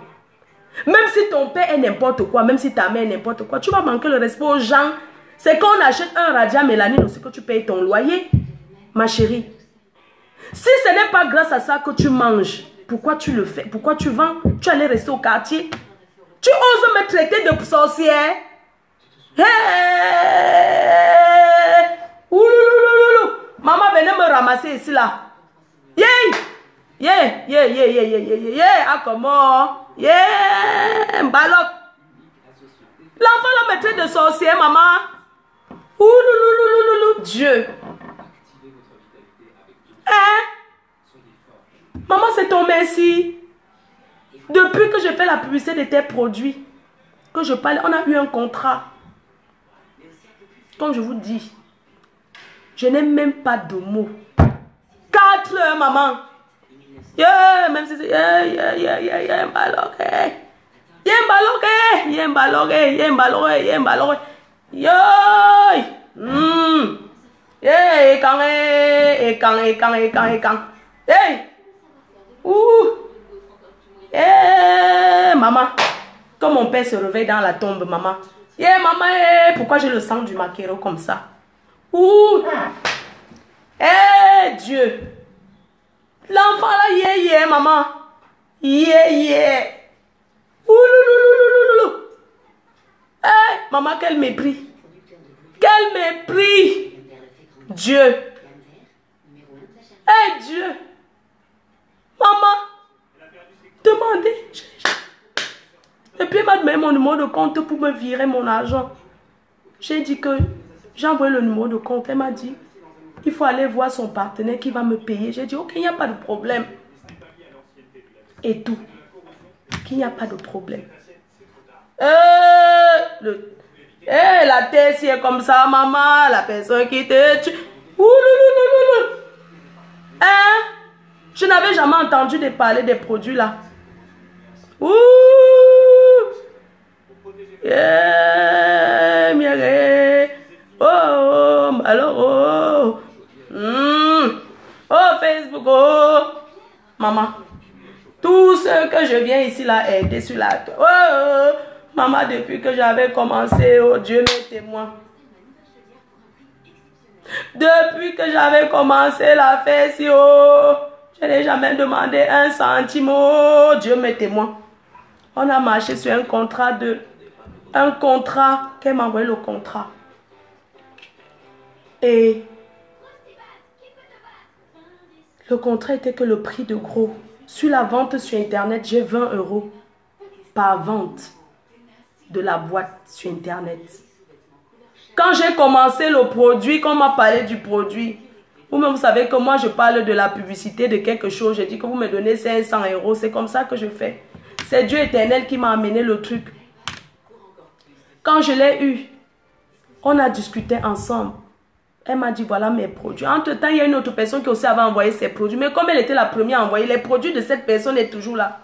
Même si ton père est n'importe quoi, même si ta mère est n'importe quoi, tu vas manquer le respect aux gens. C'est qu'on achète un Radia Mélanine aussi que tu payes ton loyer, ma chérie. Si ce n'est pas grâce à ça que tu manges, pourquoi tu le fais? Pourquoi tu vends? Tu allais rester au quartier. Tu oses me traiter de sorcière? Hey! Ouloulouloulou! Maman venait me ramasser ici là. Yeah! Yeah! Yeah! Yeah! Yeah! Yeah! Yeah! Yeah! Ah comment? Yeah! Mbaloc! L'enfant là me traite de sorcière, maman. Oulouloulouloulou! Dieu! Hein? Maman, c'est ton merci. Depuis que je fais la publicité de tes produits, que je parle, on a eu un contrat. Comme je vous dis, je n'ai même pas de mots. 4 heures, maman. Yeah, même si c'est... Yeah, mbaloké. Yeah, mbaloké. Yeah, mbaloké. Yeah, mbaloké. Yeah, mbaloké. Yeah. Yeah, quand. Hey. Ouh. Eh, maman. Quand mon père se réveille dans la tombe, maman. Yeah, maman, pourquoi j'ai le sang du maquereau comme ça? Ouh. Eh, Dieu. L'enfant là, yeah, maman. Yeah. Ouh. Eh, maman, quel mépris. Quel mépris. Dieu. Eh, Dieu. Maman. Demandez. Et puis, elle m'a donné mon numéro de compte pour me virer mon argent. J'ai dit que j'ai envoyé le numéro de compte. Elle m'a dit, il faut aller voir son partenaire qui va me payer. J'ai dit, ok, il n'y a pas de problème. Et tout. Qu'il n'y a pas de problème. La tête, c'est comme ça, maman. La personne qui te tue. Hein? Je n'avais jamais entendu de parler des produits là. Ouh! Yeah, miagé. Oh, alors, oh, Facebook, oh. Maman, tout ce que je viens ici là aider sur la... Oh, maman, depuis que j'avais commencé, oh Dieu m'est témoin. Depuis que j'avais commencé la fête, oh, je n'ai jamais demandé 1 centime, oh Dieu m'est témoin. On a marché sur un contrat qu'elle m'a envoyé le contrat. Et le contrat était que le prix de gros. Sur la vente sur Internet, j'ai 20 € par vente de la boîte sur Internet. Quand j'ai commencé le produit, quand on m'a parlé du produit, vous-même vous savez que moi je parle de la publicité de quelque chose. Je dis que vous me donnez 500 €. C'est comme ça que je fais. C'est Dieu éternel qui m'a amené le truc. Quand je l'ai eu, on a discuté ensemble. Elle m'a dit voilà mes produits. Entre-temps, il y a une autre personne qui aussi avait envoyé ses produits. Mais comme elle était la première à envoyer, les produits de cette personne est toujours là.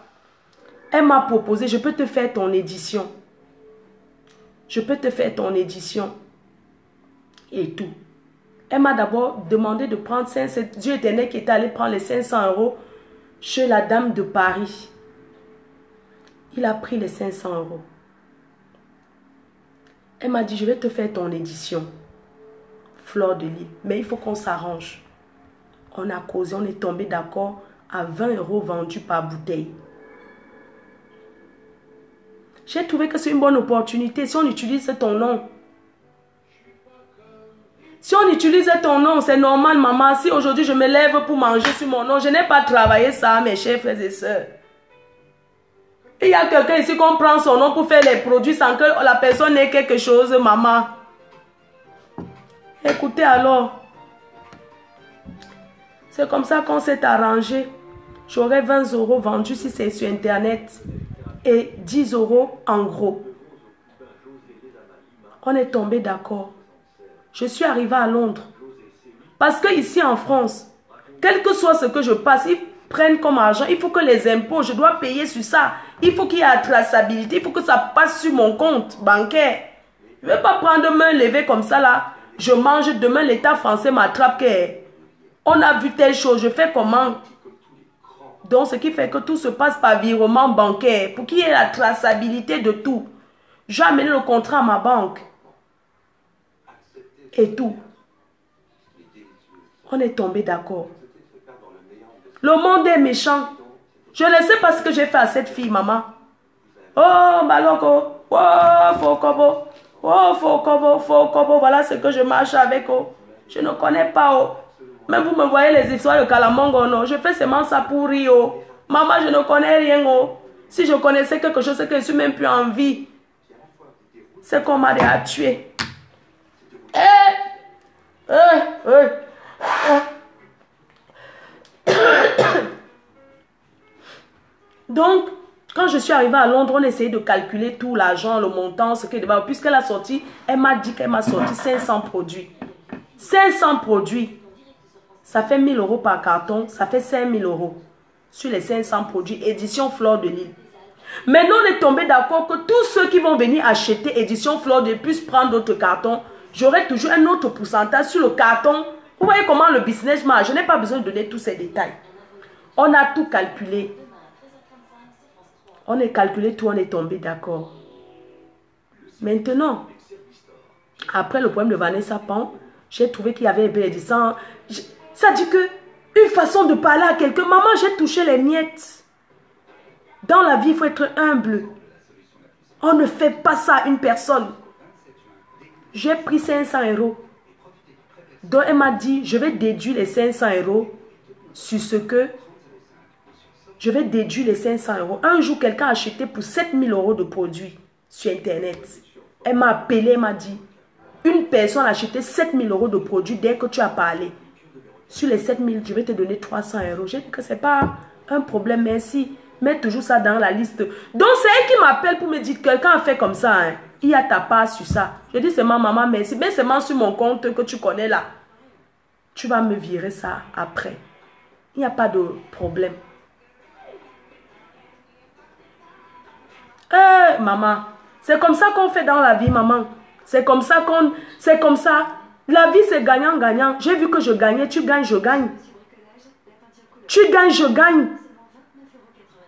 Elle m'a proposé, je peux te faire ton édition. Je peux te faire ton édition. Et tout. Elle m'a d'abord demandé de prendre 500. C'est Dieu éternel qui était allé prendre les 500 € chez la dame de Paris. Il a pris les 500 €. Elle m'a dit, je vais te faire ton édition. Fleur de Lys. Mais il faut qu'on s'arrange. On a causé, on est tombé d'accord à 20 € vendus par bouteille. J'ai trouvé que c'est une bonne opportunité. Si on utilise ton nom. Si on utilise ton nom, c'est normal, maman. Si aujourd'hui je me lève pour manger sur mon nom, je n'ai pas travaillé ça, mes chers frères et sœurs. Il y a quelqu'un ici qu'on prend son nom pour faire les produits sans que la personne ait quelque chose, maman. Écoutez alors. C'est comme ça qu'on s'est arrangé. J'aurai 20 € vendus si c'est sur Internet. Et 10 € en gros. On est tombé d'accord. Je suis arrivée à Londres. Parce que ici en France, quel que soit ce que je passe, ils prennent comme argent. Il faut que les impôts, je dois payer sur ça. Il faut qu'il y ait la traçabilité. Il faut que ça passe sur mon compte bancaire. Je ne vais pas prendre main levée comme ça là. Je mange demain, l'État français m'attrape que On a vu telle chose, je fais comment? Donc, ce qui fait que tout se passe par virement bancaire. Pour qu'il y ait la traçabilité de tout. J'ai amené le contrat à ma banque. Et tout. On est tombé d'accord. Le monde est méchant. Je ne sais pas ce que j'ai fait à cette fille, maman. Oh, maloko. Oh, fokobo. Oh, fokobo, fokobo. Voilà ce que je marche avec. Oh. Je ne connais pas. Oh. Même vous me voyez les histoires de Kalamongo, non. Je fais seulement ça pour rire. Oh. Maman, je ne connais rien. Oh. Si je connaissais quelque chose, c'est que je ne suis même plus en vie. C'est qu'on m'a déjà tué. Donc, quand je suis arrivée à Londres, on essayait de calculer tout l'argent, le montant, ce qu'elle devait. Puisqu'elle a sorti, elle m'a dit qu'elle m'a sorti 500 produits. 500 produits. Ça fait 1000 € par carton, ça fait 5000 € sur les 500 produits, édition Fleur de Lille. Maintenant, on est tombé d'accord que tous ceux qui vont venir acheter édition Fleur de Lille puissent prendre d'autres cartons. J'aurai toujours un autre pourcentage sur le carton. Vous voyez comment le business marche. Je n'ai pas besoin de donner tous ces détails. On a tout calculé. On a calculé tout, on est tombé d'accord. Maintenant, après le problème de Vanessa Pan, j'ai trouvé qu'il y avait un peu d'édition. Ça dit que une façon de parler à quelqu'un. Maman, j'ai touché les miettes. Dans la vie, il faut être humble. On ne fait pas ça à une personne. J'ai pris 500 €. Donc, elle m'a dit, je vais déduire les 500 € sur ce que... Je vais déduire les 500 €. Un jour, quelqu'un a acheté pour 7000 € de produits sur Internet. Elle m'a appelé, elle m'a dit, une personne a acheté 7000 € de produits dès que tu as parlé. Sur les 7000, je vais te donner 300 €. J'ai dit que ce n'est pas un problème, merci. Mets toujours ça dans la liste. Donc, c'est elle qui m'appelle pour me dire que quelqu'un a fait comme ça. Hein. Il y a ta part sur ça. Je dis seulement, maman, merci. Mais seulement sur mon compte que tu connais là. Tu vas me virer ça après. Il n'y a pas de problème. Maman, c'est comme ça qu'on fait dans la vie, maman. C'est comme ça qu'on... C'est comme ça. La vie, c'est gagnant-gagnant. J'ai vu que je gagnais. Tu gagnes, je gagne. Tu gagnes, je gagne.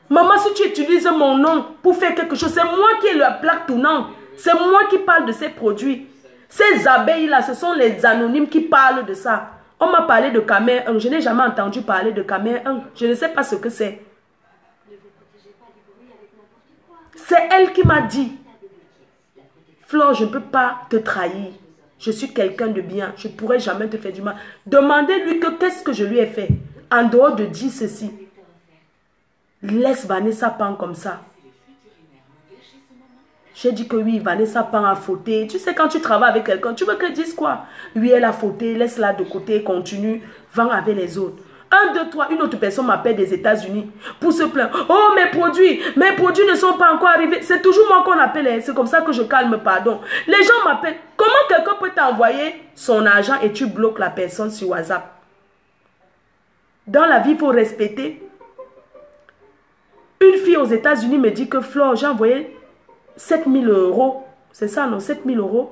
Maman, si tu utilises mon nom pour faire quelque chose, c'est moi qui ai la plaque tournante. C'est moi qui parle de ces produits. Ces abeilles-là, ce sont les anonymes qui parlent de ça. On m'a parlé de Camer 1. Je n'ai jamais entendu parler de Camer 1. Je ne sais pas ce que c'est. C'est elle qui m'a dit, Flore, je ne peux pas te trahir. Je suis quelqu'un de bien. Je ne pourrai jamais te faire du mal. Demandez-lui que qu'est-ce que je lui ai fait. En dehors de dire ceci. Laisse Vanessa Pan comme ça. J'ai dit que oui, Vanessa Pan a fauté. Tu sais, quand tu travailles avec quelqu'un, tu veux qu'elle dise quoi? Oui, elle a fauté, laisse-la de côté, continue, vends avec les autres. 1, 2, 3, une autre personne m'appelle des États-Unis pour se plaindre. Oh, mes produits ne sont pas encore arrivés. C'est toujours moi qu'on appelle. C'est comme ça que je calme, pardon. Les gens m'appellent. Comment quelqu'un peut t'envoyer son argent et tu bloques la personne sur WhatsApp? Dans la vie, il faut respecter. Une fille aux États-Unis me dit que Flore, j'ai envoyé 7000 €. C'est ça, non? 7000 €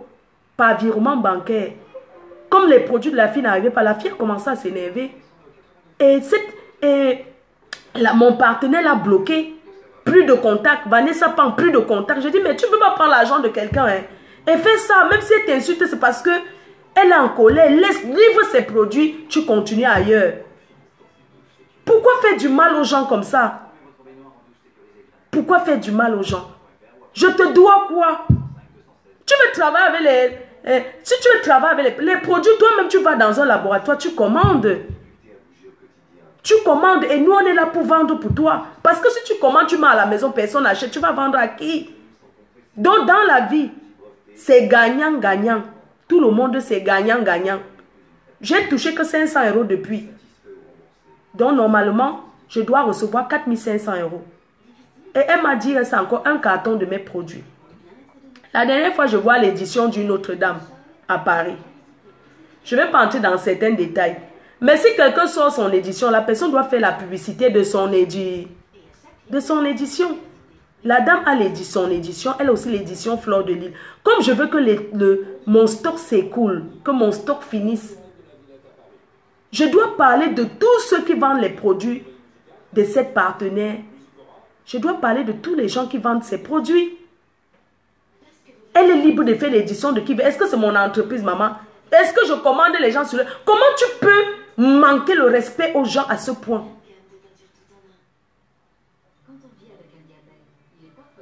par virement bancaire. Comme les produits de la fille n'arrivaient pas, la fille a commencé à s'énerver. Et mon partenaire l'a bloqué. Plus de contact. Vanessa Pan, plus de contact. Je dis, mais tu ne peux pas prendre l'argent de quelqu'un. Hein. Et fais ça. Même si elle t'insulte, c'est parce que elle est en colère. Livre ses produits. Tu continues ailleurs. Pourquoi faire du mal aux gens comme ça? Pourquoi faire du mal aux gens? Je te dois quoi? Tu veux travailler avec si tu veux travailler avec les produits, toi-même tu vas dans un laboratoire, tu commandes. Tu commandes et nous on est là pour vendre pour toi. Parce que si tu commandes, tu mets à la maison, personne n'achète, tu vas vendre à qui? Donc dans la vie, c'est gagnant-gagnant. Tout le monde c'est gagnant-gagnant. J'ai touché que 500 € depuis. Donc normalement, je dois recevoir 4500 €. Et elle m'a dit, c'est encore un carton de mes produits. La dernière fois, je vois l'édition d'une autre dame à Paris. Je ne vais pas entrer dans certains détails. Mais si quelqu'un sort son édition, la personne doit faire la publicité de son édition. La dame a son édition, elle a aussi l'édition Fleur de Lille. Comme je veux que mon stock s'écoule, que mon stock finisse. Je dois parler de tous ceux qui vendent les produits de cette partenaire. Je dois parler de tous les gens qui vendent ces produits. Elle est libre de faire l'édition de qui veut. Est-ce que c'est mon entreprise, maman? Est-ce que je commande les gens sur le... Comment tu peux manquer le respect aux gens à ce point?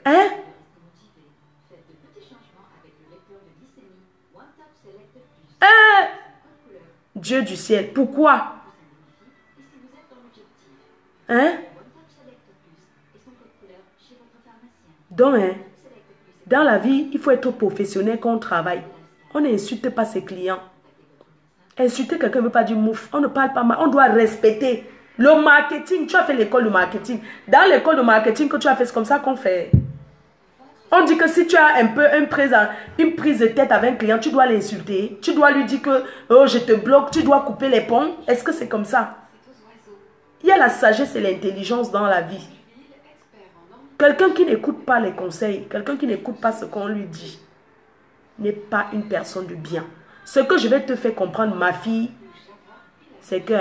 Hein? Dieu du ciel, pourquoi? Hein? Donc, hein, dans la vie, il faut être professionnel quand on travaille. On n'insulte pas ses clients. Insulter quelqu'un ne veut pas dire mouf. On ne parle pas mal. On doit respecter. Le marketing, tu as fait l'école de marketing. Dans l'école de marketing que tu as fait, c'est comme ça qu'on fait. On dit que si tu as un peu une prise de tête avec un client, tu dois l'insulter. Tu dois lui dire que oh, je te bloque, tu dois couper les ponts. Est-ce que c'est comme ça? Il y a la sagesse et l'intelligence dans la vie. Quelqu'un qui n'écoute pas les conseils, quelqu'un qui n'écoute pas ce qu'on lui dit, n'est pas une personne de bien. Ce que je vais te faire comprendre, ma fille, c'est que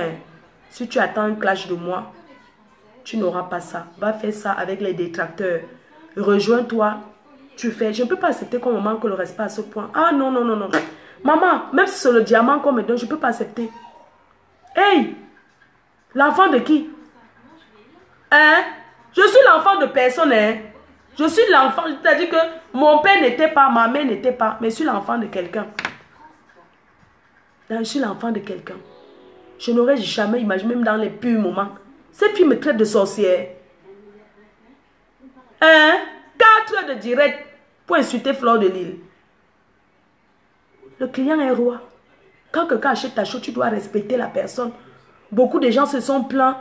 si tu attends un clash de moi, tu n'auras pas ça. Va faire ça avec les détracteurs. Rejoins-toi. Tu fais. Je ne peux pas accepter qu'on me manque le respect à ce point. Ah non, non, non, non. Maman, même si c'est le diamant qu'on me donne, je ne peux pas accepter. Hey! L'enfant de qui? Hein? Je suis l'enfant de personne, hein? Je suis l'enfant, c'est-à-dire que mon père n'était pas, ma mère n'était pas, mais je suis l'enfant de quelqu'un. Je suis l'enfant de quelqu'un. Je n'aurais jamais imaginé, même dans les purs moments. Cette fille me traite de sorcière. Hein? 4 heures de direct pour insulter Fleur de Lille. Le client est roi. Quand quelqu'un achète ta chose, tu dois respecter la personne. Beaucoup de gens se sont plaints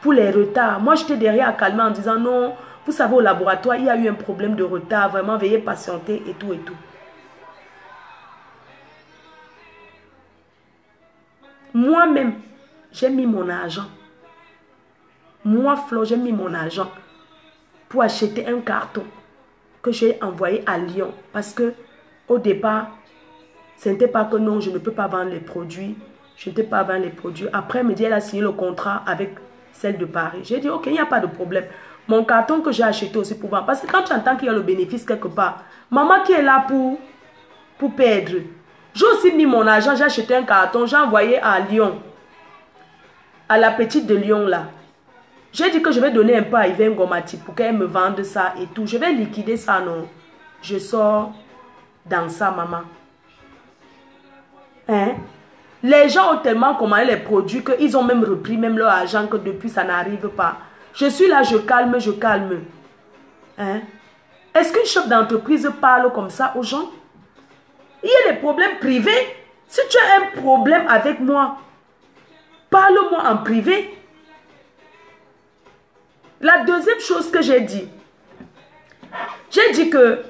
pour les retards. Moi, j'étais derrière à calmer en disant non, vous savez, au laboratoire, il y a eu un problème de retard. Vraiment, veuillez patienter et tout et tout. Moi-même, j'ai mis mon argent. Moi, Flo, j'ai mis mon argent pour acheter un carton que j'ai envoyé à Lyon. Parce que au départ, ce n'était pas que non, je ne peux pas vendre les produits. Je ne peux pas vendre les produits. Après, elle me dit, elle a signé le contrat avec celle de Paris. J'ai dit, ok, il n'y a pas de problème. Mon carton que j'ai acheté aussi pour vendre. Parce que quand tu entends qu'il y a le bénéfice quelque part, maman qui est là pour perdre. J'ai aussi mis mon argent, j'ai acheté un carton, j'ai envoyé à Lyon. À la petite de Lyon là. J'ai dit que je vais donner un peu à Yvain Gomati pour qu'elle me vende ça et tout. Je vais liquider ça, non. Je sors dans ça, maman. Hein? Les gens ont tellement commandé les produits qu'ils ont même repris même leur argent que depuis ça n'arrive pas. Je suis là, je calme, je calme. Hein? Est-ce qu'une chef d'entreprise parle comme ça aux gens? Il y a des problèmes privés. Si tu as un problème avec moi, parle-moi en privé. La deuxième chose que j'ai dit que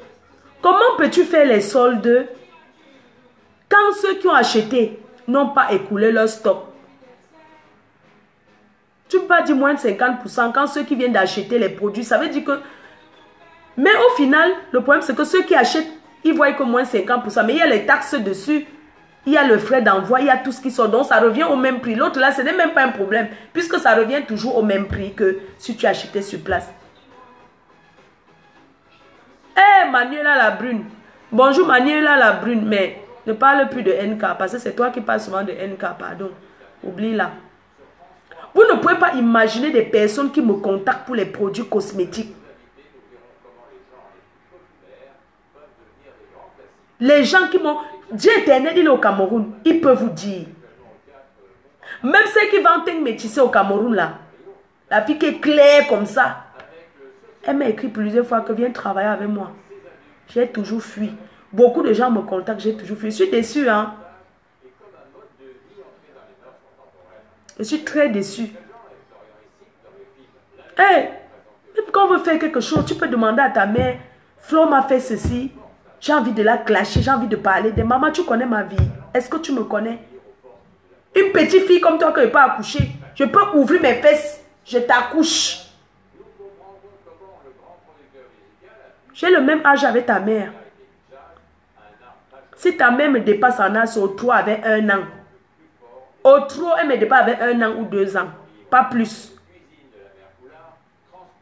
comment peux-tu faire les soldes quand ceux qui ont acheté n'ont pas écoulé leur stock? Tu ne peux pas dire moins de 50% quand ceux qui viennent d'acheter les produits, ça veut dire que... Mais au final, le problème c'est que ceux qui achètent, ils voient que moins 50%, mais il y a les taxes dessus, il y a le frais d'envoi, il y a tout ce qui sort, donc ça revient au même prix. L'autre là, ce n'est même pas un problème, puisque ça revient toujours au même prix que si tu achetais sur place. Hé, Manuela la brune. Bonjour Manuela la brune, mais ne parle plus de NK, parce que c'est toi qui parles souvent de NK, pardon. Oublie-la. Vous ne pouvez pas imaginer des personnes qui me contactent pour les produits cosmétiques. Les gens qui m'ont... Dieu éternel, il est au Cameroun. Il peut vous dire. Même ceux qui vendent un métissé au Cameroun, là. La fille qui est claire comme ça. Elle m'a écrit plusieurs fois que viens travailler avec moi. J'ai toujours fui. Beaucoup de gens me contactent, j'ai toujours fui. Je suis déçue, hein. Je suis très déçue. Hey, même quand on veut faire quelque chose, tu peux demander à ta mère, Flo m'a fait ceci. J'ai envie de la clasher, j'ai envie de parler de maman, tu connais ma vie. Est-ce que tu me connais? Une petite fille comme toi que je peux accoucher. Je peux ouvrir mes fesses, je t'accouche. J'ai le même âge avec ta mère. Si ta mère me dépasse en âge, sur toi avec 1 an. Au trop, elle me dépasse avec 1 an ou 2 ans. Pas plus.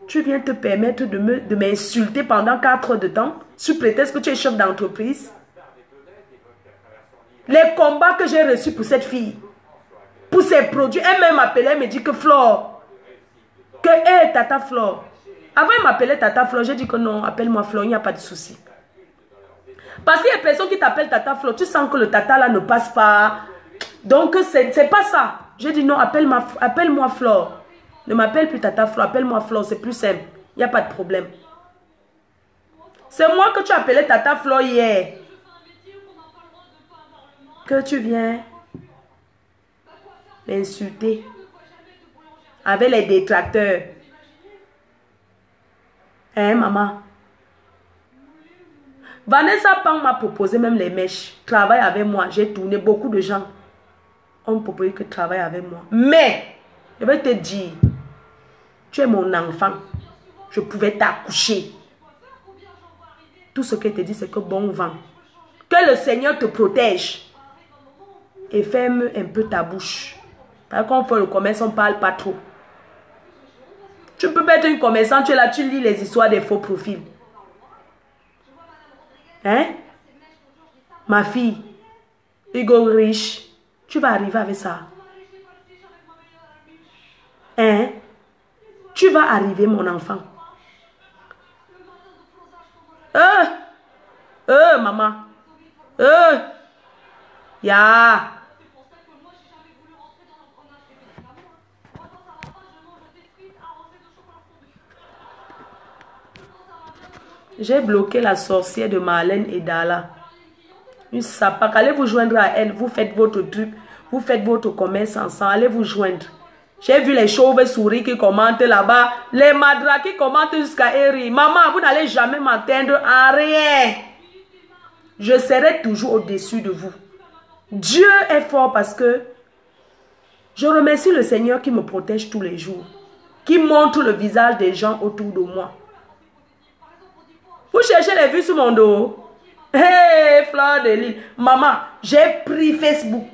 Tu viens te permettre de m'insulter pendant 4 heures de temps, sous prétexte que tu es chef d'entreprise. Les combats que j'ai reçus pour cette fille, pour ses produits, elle-même m'appelait, elle me dit que Flore, que hé, Tata Flore. Avant, elle m'appelait Tata Flore, j'ai dit que non, appelle-moi Flore, il n'y a pas de souci. Parce qu'il y a des personnes qui t'appellent Tata Flore, tu sens que le Tata là ne passe pas. Donc, c'est pas ça. J'ai dit non, appelle-moi Flore. Ne m'appelle plus Tata Flore, appelle-moi Flore, c'est plus simple. Il n'y a pas de problème. C'est moi que tu appelais Tata Flore hier. Que tu viens m'insulter avec les détracteurs. Hein, maman? Vanessa Pang m'a proposé même les mèches. Travaille avec moi. J'ai tourné beaucoup de gens. On me proposait que travaille avec moi. Mais, je vais te dire, tu es mon enfant. Je pouvais t'accoucher. Tout ce qu'elle te dit, c'est que bon vent. Que le Seigneur te protège. Et ferme un peu ta bouche. Parce qu'on fait le commerce, on ne parle pas trop. Tu peux pas être une commerçante, tu es là, tu lis les histoires des faux profils. Hein? Ma fille, Hugo riche, tu vas arriver avec ça. Hein? Tu vas arriver, mon enfant. Maman. Ya. J'ai bloqué la sorcière de Marlène et Dala. Une sapac. Allez vous joindre à elle. Vous faites votre truc. Vous faites votre commerce ensemble. Allez vous joindre. J'ai vu les chauves-souris qui commentent là-bas. Les madras qui commentent jusqu'à Eri. Maman, vous n'allez jamais m'atteindre en rien. Je serai toujours au-dessus de vous. Dieu est fort parce que je remercie le Seigneur qui me protège tous les jours. Qui montre le visage des gens autour de moi. Vous cherchez les vues sur mon dos. Hey, Fleur de Lille. Maman, j'ai pris Facebook.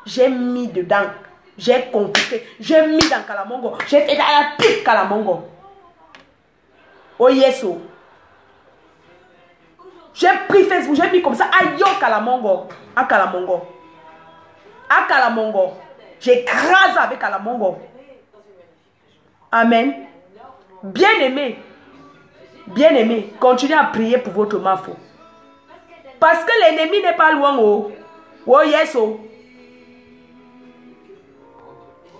J'ai mis dedans. J'ai compliqué. J'ai mis dans Kalamongo. J'ai fait la pire Kalamongo. Oh yes, oh. J'ai pris Facebook. J'ai mis comme ça. Aïe, Kalamongo. À Kalamongo. À Kalamongo. J'écrase avec Kalamongo. Amen. Bien-aimé. Bien-aimé, continuez à prier pour votre mafo. Parce que l'ennemi n'est pas loin. Oh, oh yes, oh.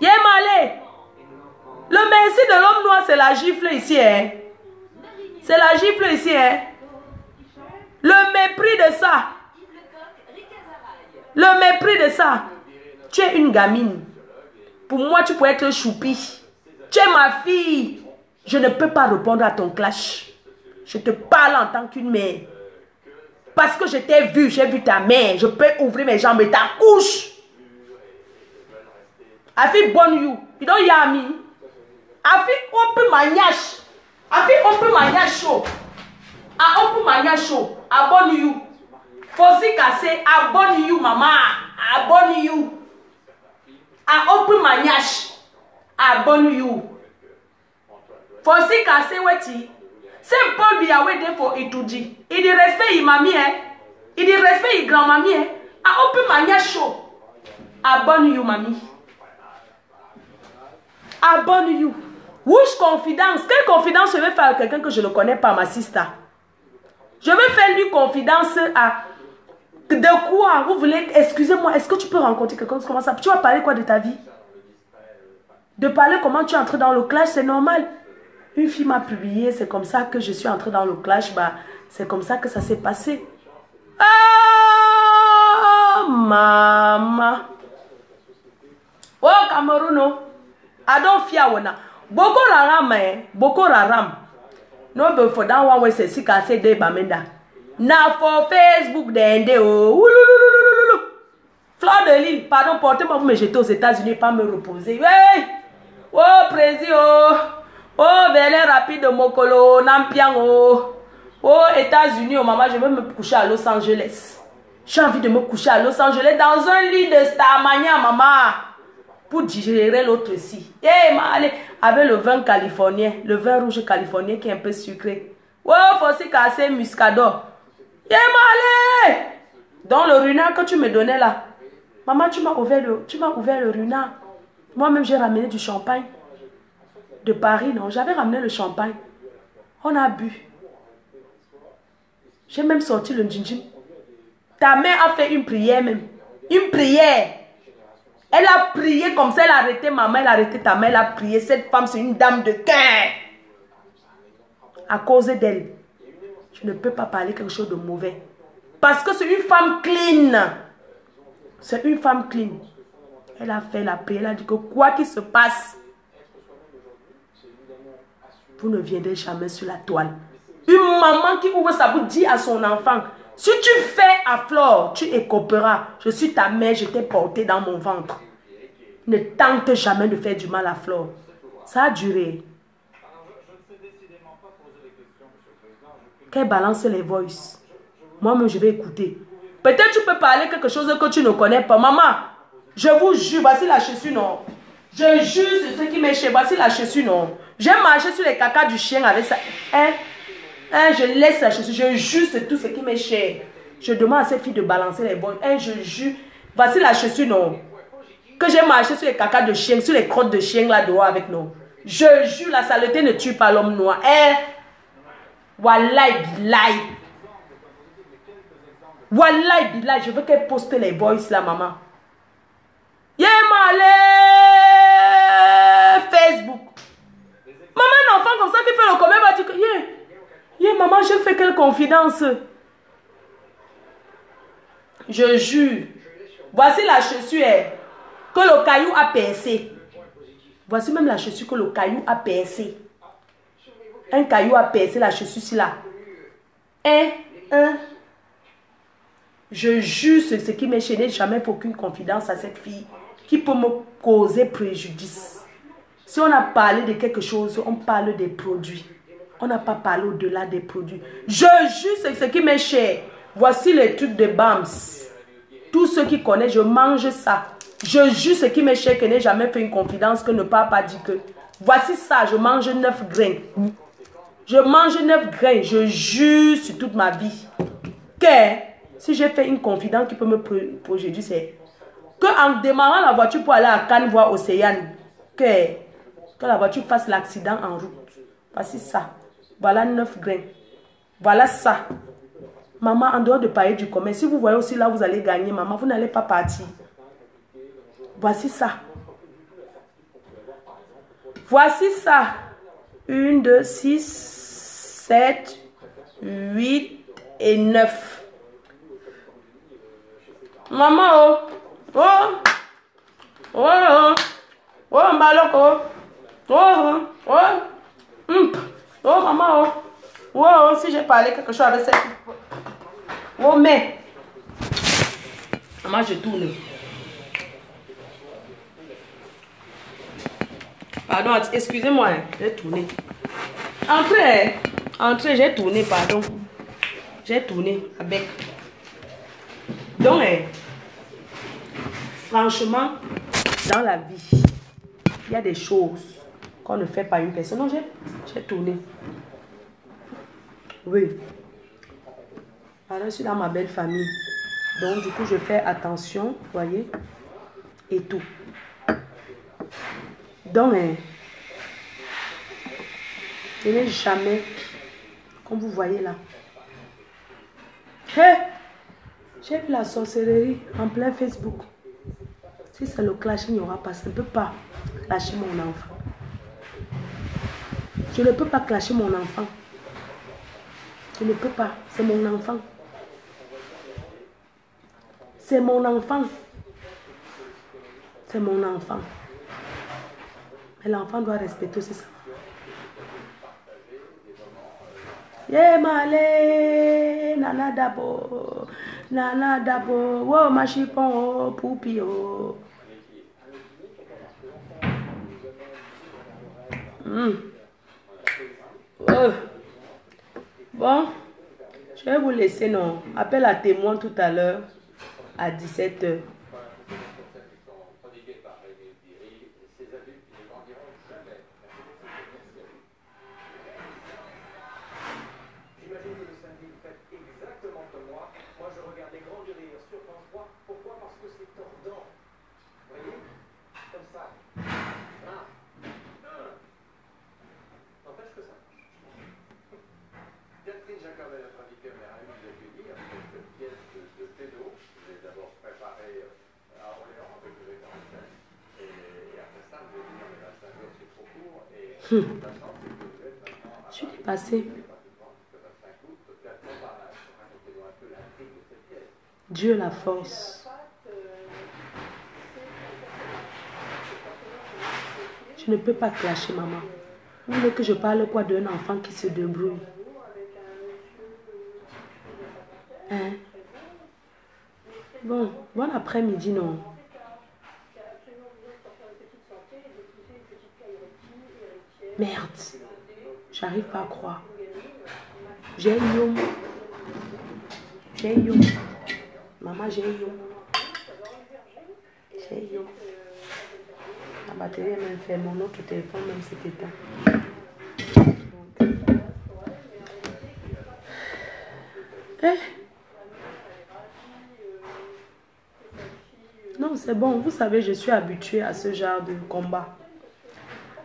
Yémalé. Le merci de l'homme noir, c'est la gifle ici. Hein? C'est la gifle ici. Hein? Le mépris de ça. Le mépris de ça. Tu es une gamine. Pour moi, tu peux être choupi. Tu es ma fille. Je ne peux pas répondre à ton clash. Je te parle en tant qu'une mère. Parce que je t'ai vu, j'ai vu ta mère. Je peux ouvrir mes jambes et ta couche. Afi bon you. You don't hear me. Afi open my nyash. Afi open my nyash show. I open my nyash show. Abon you. Fosi kase abon you mama. Abon you. I open my nyash. Abon you. Fosi kase weti. C'est Paul Biawe pour étudier. Il dit respect il mamie hein. Il dit respect il grand mamie hein. A open mania show. Abonne you mamie. Abonne you. Which confidence? Quelle confidence je vais faire à quelqu'un que je ne connais pas, ma sister? Je vais faire lui confidence à... De quoi? Vous voulez... Excusez-moi, est-ce que tu peux rencontrer quelqu'un comme ça? Tu vas parler quoi de ta vie? De parler comment tu es entré dans le clash, c'est normal. Une fille m'a publié, c'est comme ça que je suis entrée dans le clash. Bah, c'est comme ça que ça s'est passé. Ah, maman. Oh, Cameroun, Adon Fiawana. Boko Raram, Boko Raram. No, but for that one, we say, si kase de bamenda. Na for Facebook, d'ende, oh. Fleur de Lille, pardon, portez-moi, vous me jetez aux États-Unis, pas me reposer. Hey! Oh, président, oh. Oh, Bélé rapide de Mokolo, Nampiang, oh. Oh, États-Unis, oh maman, je vais me coucher à Los Angeles. J'ai envie de me coucher à Los Angeles dans un lit de Starmania, maman. pour digérer l'autre ici. Eh, allez, avec le vin californien, le vin rouge californien qui est un peu sucré. Oh, faut aussi casser muscador. Eh, allez! Dans le runard que tu me donnais là. Maman, tu m'as ouvert le runard. Moi-même, j'ai ramené du champagne. De Paris, non. J'avais ramené le champagne. On a bu. J'ai même sorti le djinjin. Ta mère a fait une prière même. Une prière. Elle a prié comme ça. Elle a arrêté maman. Elle a arrêté ta mère. Elle a prié. Cette femme, c'est une dame de cœur. À cause d'elle. Je ne peux pas parler quelque chose de mauvais. Parce que c'est une femme clean. C'est une femme clean. Elle a fait la prière. Elle a dit que quoi qu'il se passe, vous ne viendrez jamais sur la toile. Une maman qui ouvre sa bouche dit à son enfant, si tu fais à Flore, tu écoperas. Je suis ta mère, je t'ai porté dans mon ventre. Ne tente jamais de faire du mal à Flore. Ça a duré. Qu'elle balance les voices. Moi-même, je vais écouter. Peut-être tu peux parler quelque chose que tu ne connais pas. Maman, je vous jure, voici la chaussure, non. Je jure sur ce qui m'est chez. Voici la chaussure, non. J'ai marché sur les cacas du chien avec ça. Je laisse la chaussure. Je jure sur tout ce qui m'est cher. Je demande à ces filles de balancer les bols. Je jure. Voici la chaussure, non. Que j'ai marché sur les cacas de chien, sur les crottes de chien là dehors avec nous. Je jure, la saleté ne tue pas l'homme noir. Wallahi billahi. Wallahi billahi. Je veux qu'elle poste les voices là, maman. Facebook. Maman, un enfant comme ça qui fait le commun va dire que maman, j'ai fait quelle confidence? Je jure. Voici la chaussure que le caillou a percé. Voici même la chaussure que le caillou a percé. Un caillou a percé la chaussure là. Je jure sur ce qui m'est chaîné, jamais pour aucune confidence à cette fille qui peut me causer préjudice. Si on a parlé de quelque chose, on parle des produits. On n'a pas parlé au-delà des produits. Je jure sur ce qui m'est cher. Voici les trucs de Bams. Tous ceux qui connaissent, je mange ça. Je jure ce qui m'est cher, que n'ai jamais fait une confidence, que ne pas dire que. Voici ça, je mange 9 grains. Je mange 9 grains, je jure sur toute ma vie. Que si j'ai fait une confidence qui peut me préjudier, c'est qu'en démarrant la voiture pour aller à Cannes voir Océane, que la voiture fasse l'accident en route. Voici ça. Voilà 9 grains. Voilà ça. Maman, en dehors de parler du commerce, si vous voyez aussi là, vous allez gagner, maman, vous n'allez pas partir. Voici ça. Voici ça. 1, 2, 6, 7, 8 et 9. Maman, maloko. Maman, si j'ai parlé quelque chose avec cette... mais... Maman, je tourne. Pardon, excusez-moi, j'ai tourné. Entrez, j'ai tourné, pardon. J'ai tourné avec... Donc, franchement, dans la vie, il y a des choses qu'on ne fait pas une personne. Non, j'ai tourné. Oui. Alors, je suis dans ma belle famille. Donc, du coup, je fais attention, voyez, et tout. Donc, je n'ai jamais, comme vous voyez là, j'ai vu la sorcellerie en plein Facebook. Si c'est le clash, il n'y aura pas. Je ne peux pas clasher mon enfant. Je ne peux pas clasher mon enfant. Je ne peux pas. C'est mon enfant. C'est mon enfant. C'est mon enfant. Mais l'enfant doit respecter aussi ça. Malé, nana dabo, wow, machipon, poupio. Bon, je vais vous laisser, non. Appel à témoin tout à l'heure à 17h. Je suis dépassée. Dieu la force. Je ne peux pas clasher maman. Vous voulez que je parle quoi d'un enfant qui se débrouille? Hein? Bon après-midi, non. Merde. J'arrive pas à croire. J'ai eu. Maman, j'ai eu. La batterie est même fait. Mon autre téléphone même s'est éteint. Non, c'est bon. Vous savez, je suis habituée à ce genre de combat.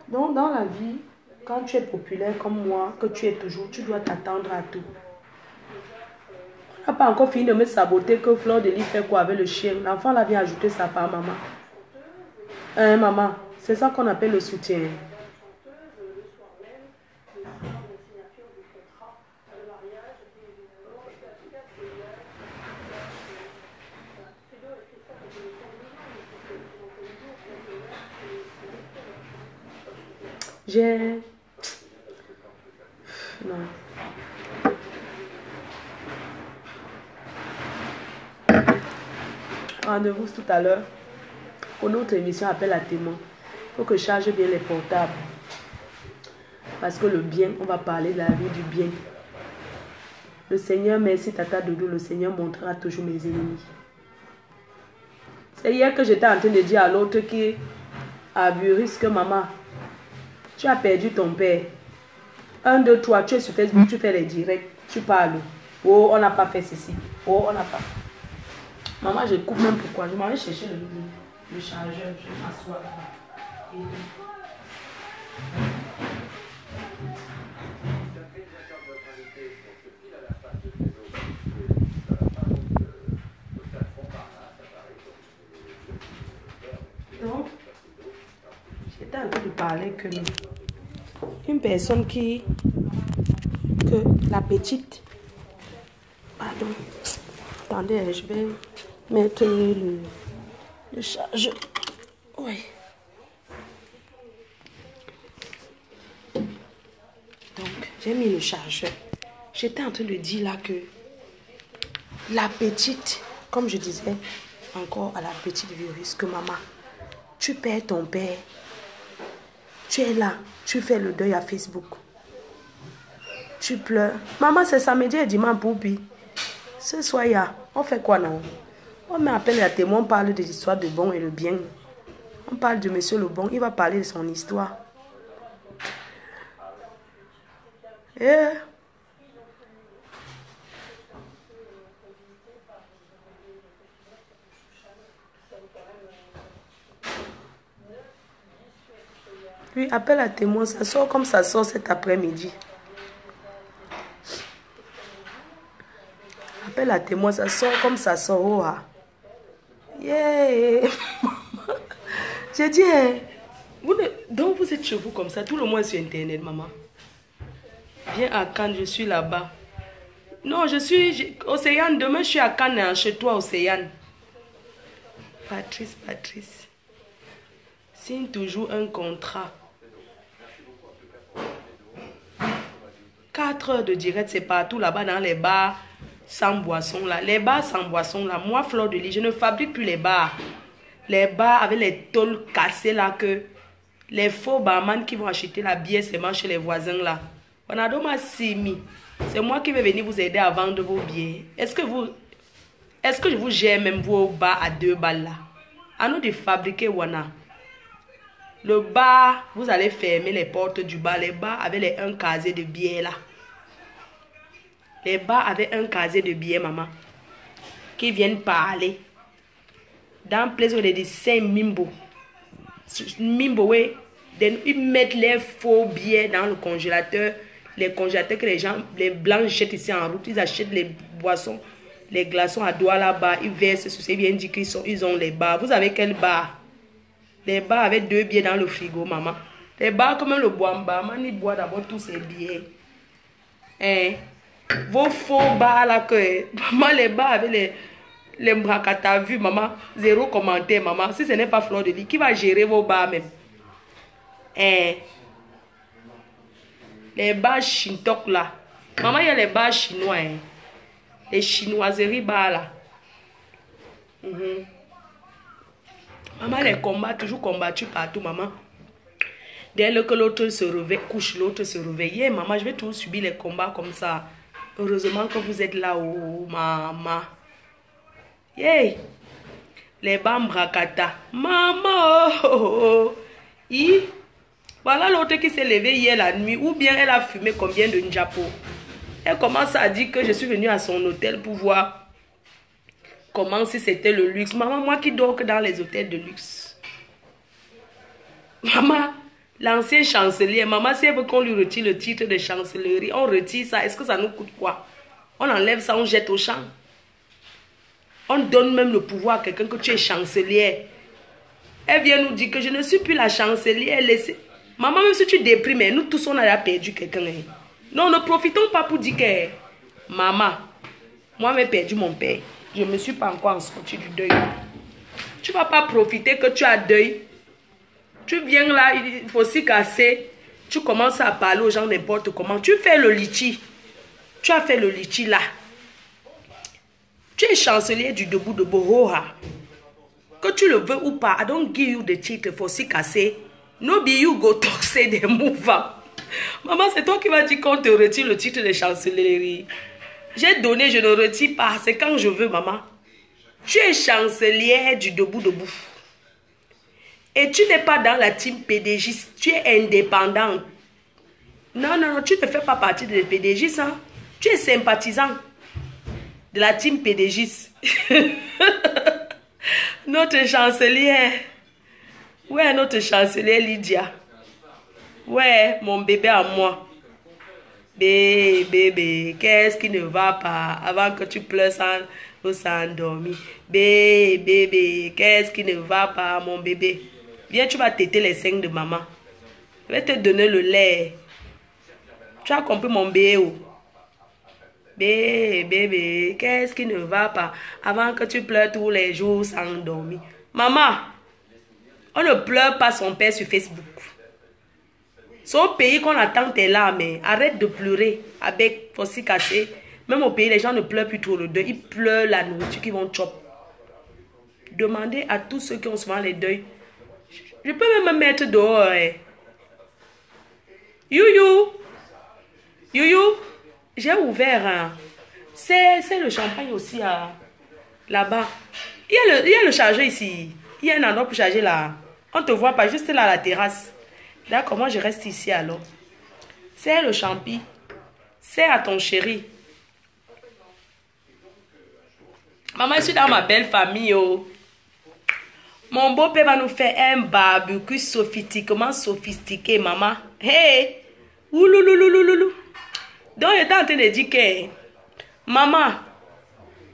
Donc, dans la vie, quand tu es populaire comme moi, que tu es toujours, tu dois t'attendre à tout. On n'a pas encore fini de me saboter que Fleur de Lys fait quoi avec le chien. L'enfant là vient ajouter sa part, maman. Maman, c'est ça qu'on appelle le soutien. Non. Rendez-vous tout à l'heure pour notre émission Appel à témoin. Il faut que je charge bien les portables. Parce que le bien, on va parler de la vie du bien. Le Seigneur, merci Tata Doudou, le Seigneur montrera toujours mes ennemis. C'est hier que j'étais en train de dire à l'autre qui a vu risque, maman, tu as perdu ton père. 1, 2, 3, tu es sur Facebook, tu fais les directs, tu parles. Oh, on n'a pas fait ceci. Oh, on n'a pas. Maman, je coupe même pourquoi. Je m'en vais chercher le chargeur. Je m'assois là. Donc, j'étais en train de parler que une personne que la petite, pardon, attendez, je vais mettre le chargeur. Oui. Donc, j'ai mis le chargeur. J'étais en train de dire là que la petite, comme je disais encore à la petite virus, que maman, tu perds ton père. Tu es là, tu fais le deuil à Facebook. Tu pleures. Maman, c'est samedi et dimanche, Boubi. Ce soir, on fait quoi, non? On m'appelle à témoin, on parle des histoires de bon et le bien. On parle de monsieur le bon, il va parler de son histoire. Oui, appel à témoin, ça sort comme ça sort cet après-midi. Appel à témoin, ça sort comme ça sort. Oh, ah. Yeah. J'ai dit, donc vous êtes chez vous comme ça, tout le monde est sur Internet, maman. Viens à Cannes, je suis là-bas. Non, je suis Océane, demain je suis à Cannes, hein, chez toi, Océane. Patrice. Signe toujours un contrat. 4 heures de direct, c'est partout là-bas dans les bars sans boisson là. Les bars sans boisson là. Moi, Fleur de Lys, je ne fabrique plus les bars. Les bars avec les tôles cassées là que les faux barman qui vont acheter la bière seulement chez les voisins là. On a donc c'est moi qui vais venir vous aider à vendre vos bières. Est-ce que je vous gère même vos bars à 2 balles là? À nous de fabriquer Wana. Le bar, vous allez fermer les portes du bar. Les bars avec les 1 casier de bière là. Les bars avec 1 casier de bière, maman. Qui viennent parler. Dans plaisir de Saint-Mimbo. Mimbo, oui. Ils mettent les faux billets dans le congélateur. Les congélateurs que les blancs jettent ici en route. Ils achètent les boissons, les glaçons à doigts là-bas. Ils versent sur ces biens, ils disent qu'ils ont les bars. Vous avez quel bar? Les bars avec 2 billets dans le frigo, maman. Les bars comme le Boamba, Mani boit d'abord tous ses billets. Hein? Vos faux bars là que... Maman, les bars avec les Mbrakata, vu, maman, zéro commentaire, maman. Si ce n'est pas Fleur de Lys, qui va gérer vos bars même? Hein? Les bars Shintok là. Maman, il y a les bars chinois. Hein? Les chinoiseries bars là. Maman, les combats, toujours combattus partout, maman. Dès que l'autre se réveille, couche, l'autre se réveille. Yeah, maman, je vais toujours subir les combats comme ça. Heureusement que vous êtes là, oh, maman. Yeah. Les bambrakata. Maman, oh, oh, oh. Voilà l'autre qui s'est levé hier la nuit. Ou bien elle a fumé combien de njapo. Elle commence à dire que je suis venue à son hôtel pour voir comment si c'était le luxe. Maman, moi qui dors que dans les hôtels de luxe. Maman, l'ancien chancelier, maman, si elle veut qu'on lui retire le titre de chancellerie, on retire ça. Est-ce que ça nous coûte quoi? On enlève ça, on jette au champ. On donne même le pouvoir à quelqu'un que tu es chancelière. Elle vient nous dire que je ne suis plus la chancelière. Laissez... Maman, même si tu déprimes, nous tous on a perdu quelqu'un. Non, ne profitons pas pour dire que... Maman, moi j'ai perdu mon père. Je ne me suis pas encore sorti du deuil. Tu ne vas pas profiter que tu as deuil. Tu viens là, il faut s'y casser. Tu commences à parler aux gens n'importe comment. Tu fais le litchi. Tu as fait le litchi là. Tu es chancelier du debout de Bohoha. Que tu le veux ou pas, I don't give you the titre for s'y casser. No be you go talk say the move. Maman, c'est toi qui vas dire qu'on te retire le titre de chancellerie. J'ai donné, je ne retire pas. C'est quand je veux, maman. Tu es chancelière du debout. Et tu n'es pas dans la team PDG. Tu es indépendante. Non, non, non, tu ne fais pas partie de PDG, hein. Tu es sympathisant de la team PDG. Notre chancelière. Ouais, notre chancelière Lydia. Ouais, mon bébé à moi. Bébé, qu'est-ce qui ne va pas avant que tu pleures sans endormir? Bébé, qu'est-ce qui ne va pas, mon bébé? Viens, tu vas téter les seins de maman. Je vais te donner le lait. Tu as compris, mon bébé? Bébé, qu'est-ce qui ne va pas avant que tu pleures tous les jours sans dormir? Maman, on ne pleure pas son père sur Facebook. C'est au pays qu'on attend tes larmes. Arrête de pleurer avec Fossi cassé. Même au pays, les gens ne pleurent plus trop le deuil. Ils pleurent la nourriture qu'ils vont chop. Demandez à tous ceux qui ont souvent les deuils. Je peux même me mettre dehors. Youyou, j'ai ouvert. Hein. C'est le champagne aussi là-bas. Il y a le chargeur ici. Il y a un endroit pour charger là. On ne te voit pas, juste là à la terrasse. D'accord, moi je reste ici alors. C'est le champi. C'est à ton chéri. Maman, je suis dans ma belle famille. Oh. Mon beau-père va nous faire un barbecue sophistiqué, maman. Hey! Oulouloulouloulou. Donc, il était en train de dire que, maman,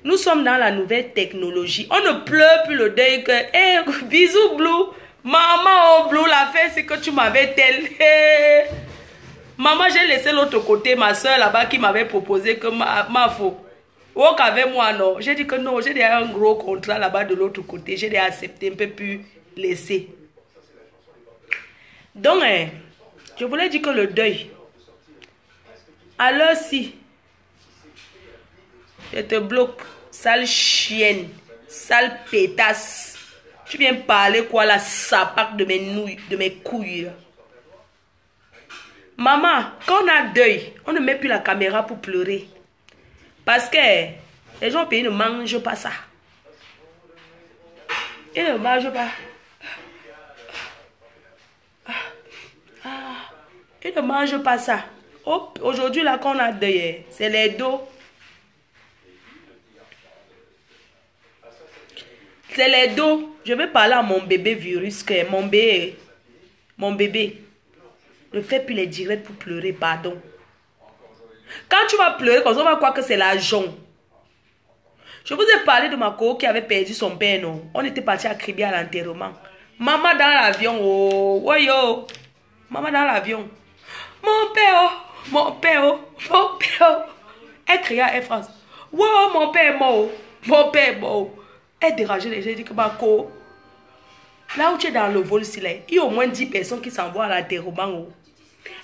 nous sommes dans la nouvelle technologie. On ne pleure plus le deuil que, hey, bisous, Blue. Maman, oh, Blue, la fête, c'est que tu m'avais tel. Hey. Maman, j'ai laissé l'autre côté, ma soeur là-bas qui m'avait proposé que ma faux. Oh, qu'avec moi, non. J'ai dit que non, j'ai déjà un gros contrat là-bas de l'autre côté. J'ai déjà accepté, un peu plus laisser. Donc, je voulais dire que le deuil. Alors si, je te bloque, sale chienne, sale pétasse. Tu viens parler quoi la sapac de mes nouilles, de mes couilles. Maman, quand on a deuil, on ne met plus la caméra pour pleurer. Parce que les gens au pays ne mangent pas ça. Ils ne mangent pas. Ils ne mangent pas ça. Aujourd'hui, là, quand on a deuil, c'est les dos. C'est les dos. Je vais parler à mon bébé virus. Que mon bébé ne fait plus les directs pour pleurer, pardon. Quand tu vas pleurer, comme ça, on va croire que c'est la jonc. Je vous ai parlé de ma co qui avait perdu son père, non? On était parti à Kribi à l'enterrement. Maman dans l'avion, oh, oh yo. Maman dans l'avion. Mon père, mon père, mon père. Elle cria à Air France. Wow, mon père est mort. Mon père est mort. Elle dérangeait les gens. Elle dit que Marco, là où tu es dans le vol, il y a au moins 10 personnes qui s'envoient à la dérobant.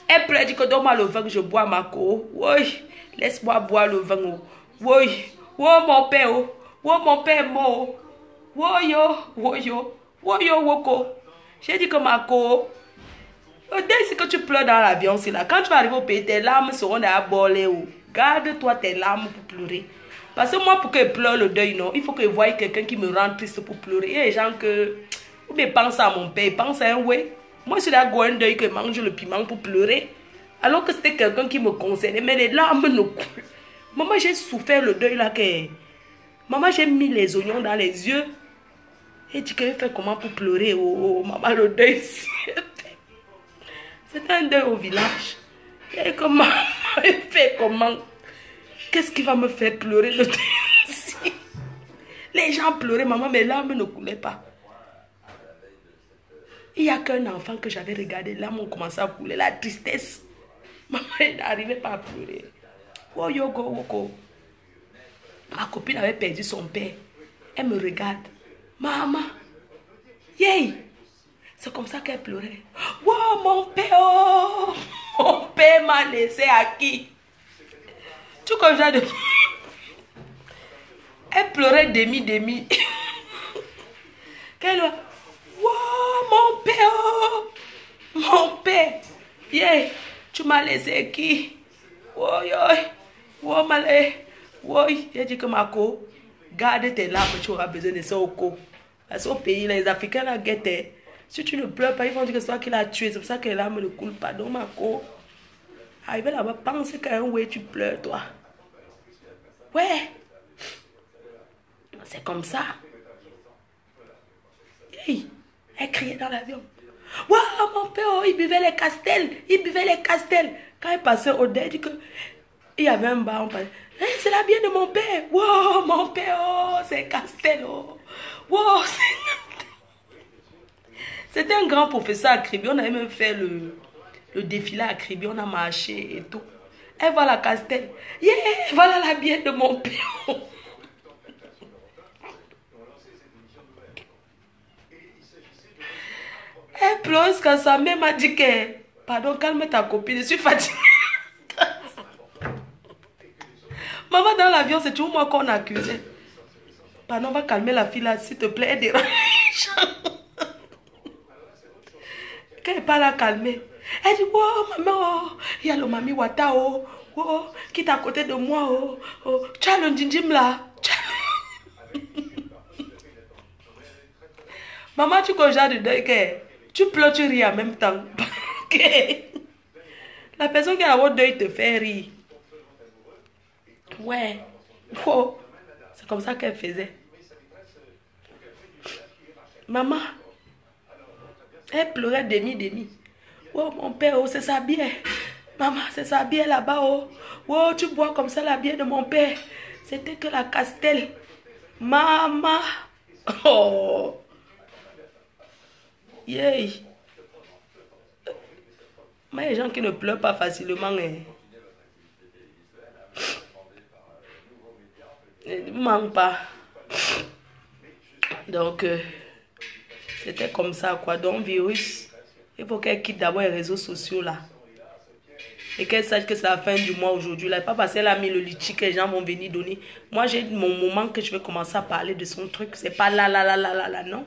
Elle pleure, dit que donne-moi le vin que je bois, Marco. Oui, laisse-moi boire le vin. Oui, oh mon père, oh mon père est mort. Woyo, woko. J'ai dit que Marco, dès que tu pleures dans l'avion, c'est là. Quand tu vas arriver au pays, tes larmes seront à boler. Garde-toi tes larmes pour pleurer. Parce que moi, pour que je pleure le deuil, non, il faut que je voie quelqu'un qui me rend triste pour pleurer. Il y a des gens que, ils pensent à mon père, ils pensent à un ouais. Moi, je suis là, un deuil que je mange le piment pour pleurer. Alors que c'était quelqu'un qui me concernait, mais les larmes ne coulent. Maman, j'ai souffert le deuil là que... Maman, j'ai mis les oignons dans les yeux. Et dit que je fais comment pour pleurer. Oh, maman, le deuil. C'était un deuil au village. Et comment il fait comment? Qu'est-ce qui va me faire pleurer le deuil? Les gens pleuraient, maman, mes larmes ne coulaient pas. Il n'y a qu'un enfant que j'avais regardé, les larmes ont commencé à couler, la tristesse. Maman, elle n'arrivait pas à pleurer. Oh, woko. Ma copine avait perdu son père. Elle me regarde. Maman, yay! C'est comme ça qu'elle pleurait. Wow, mon père, oh! Mon père m'a laissé à qui? Tout comme ça de... Elle pleurait demi. Qu'elle... Wow, mon père, oh! Mon père, yay! Tu m'as laissé qui? Wow, malais. Oui, j'ai dit que Marco, garde tes larmes, tu auras besoin de ça au co. Parce qu'au pays, les Africains la guettent. Si tu ne pleures pas, ils vont dire que c'est toi qui l'as tué. C'est pour ça que les larmes ne coulent pas. Donc Marco, arrive là-bas, pense qu'un ouais, tu pleures, toi. Ouais. C'est comme ça. Hey, elle criait dans l'avion. Waouh, mon père, oh, il buvait les castels. Quand il passait au dé, il dit que... Il y avait un bar, on parlait. Hey, c'est la bière de mon père. Wow, mon père, oh, c'est Castel. Oh. Wow, c'était un grand professeur à Kribi. On avait même fait le défilé à Kribi. On a marché et tout. Et voilà Castel. Yeah, voilà la bière de mon père. Elle pleure quand sa mère m'a dit que... Pardon, calme ta copine, je suis fatiguée. Maman, dans l'avion, c'est toujours moi qu'on accusait. Pardon, on va calmer la fille là, s'il te plaît, elle dérange. Quand elle parle à calmer, elle dit, oh, maman, il y a le mami Wata, oh, qui est à côté de moi, oh, tu as le djinjim là. Maman, tu connais de deuil, tu pleures, tu ris en même temps. La personne qui a votre deuil te fait rire. Ouais. Oh. C'est comme ça qu'elle faisait. Maman, elle pleurait demi. Oh, mon père, oh, c'est sa bière. Maman, c'est sa bière là-bas, oh. Oh, tu bois comme ça la bière de mon père. C'était que la Castel. Maman. Oh. Yay. Mais les gens qui ne pleurent pas facilement, hein. Ne manque pas. Donc, c'était comme ça, quoi. Donc, virus, il faut qu'elle quitte d'abord les réseaux sociaux, là. Et qu'elle sache que c'est la fin du mois aujourd'hui, là. Pas parce qu'elle a mis le litchi que les gens vont venir donner. Moi, j'ai mon moment que je vais commencer à parler de son truc. C'est pas là, non.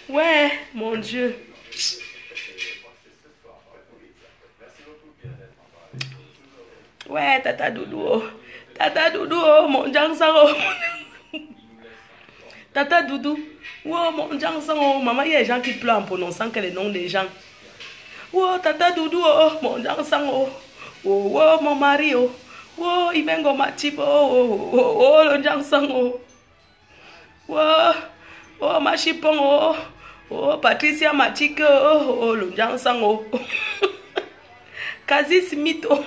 Ouais, mon Dieu. Ouais, Tata Doudou. Tata Doudou, mon Jansaro. Tata Doudou. Oh, mon Jansaro. Maman, il y a des gens qui pleurent en prononçant que les noms des gens. Oh, Tata Doudou, oh, mon Jansaro. Oh, mon mari, oh. Oh, il vient comme Matip, oh, le Jansaro. Oh, ma chipon, oh, Patricia Matique, oh, le Jansang, oh. Kazi Smith, oh.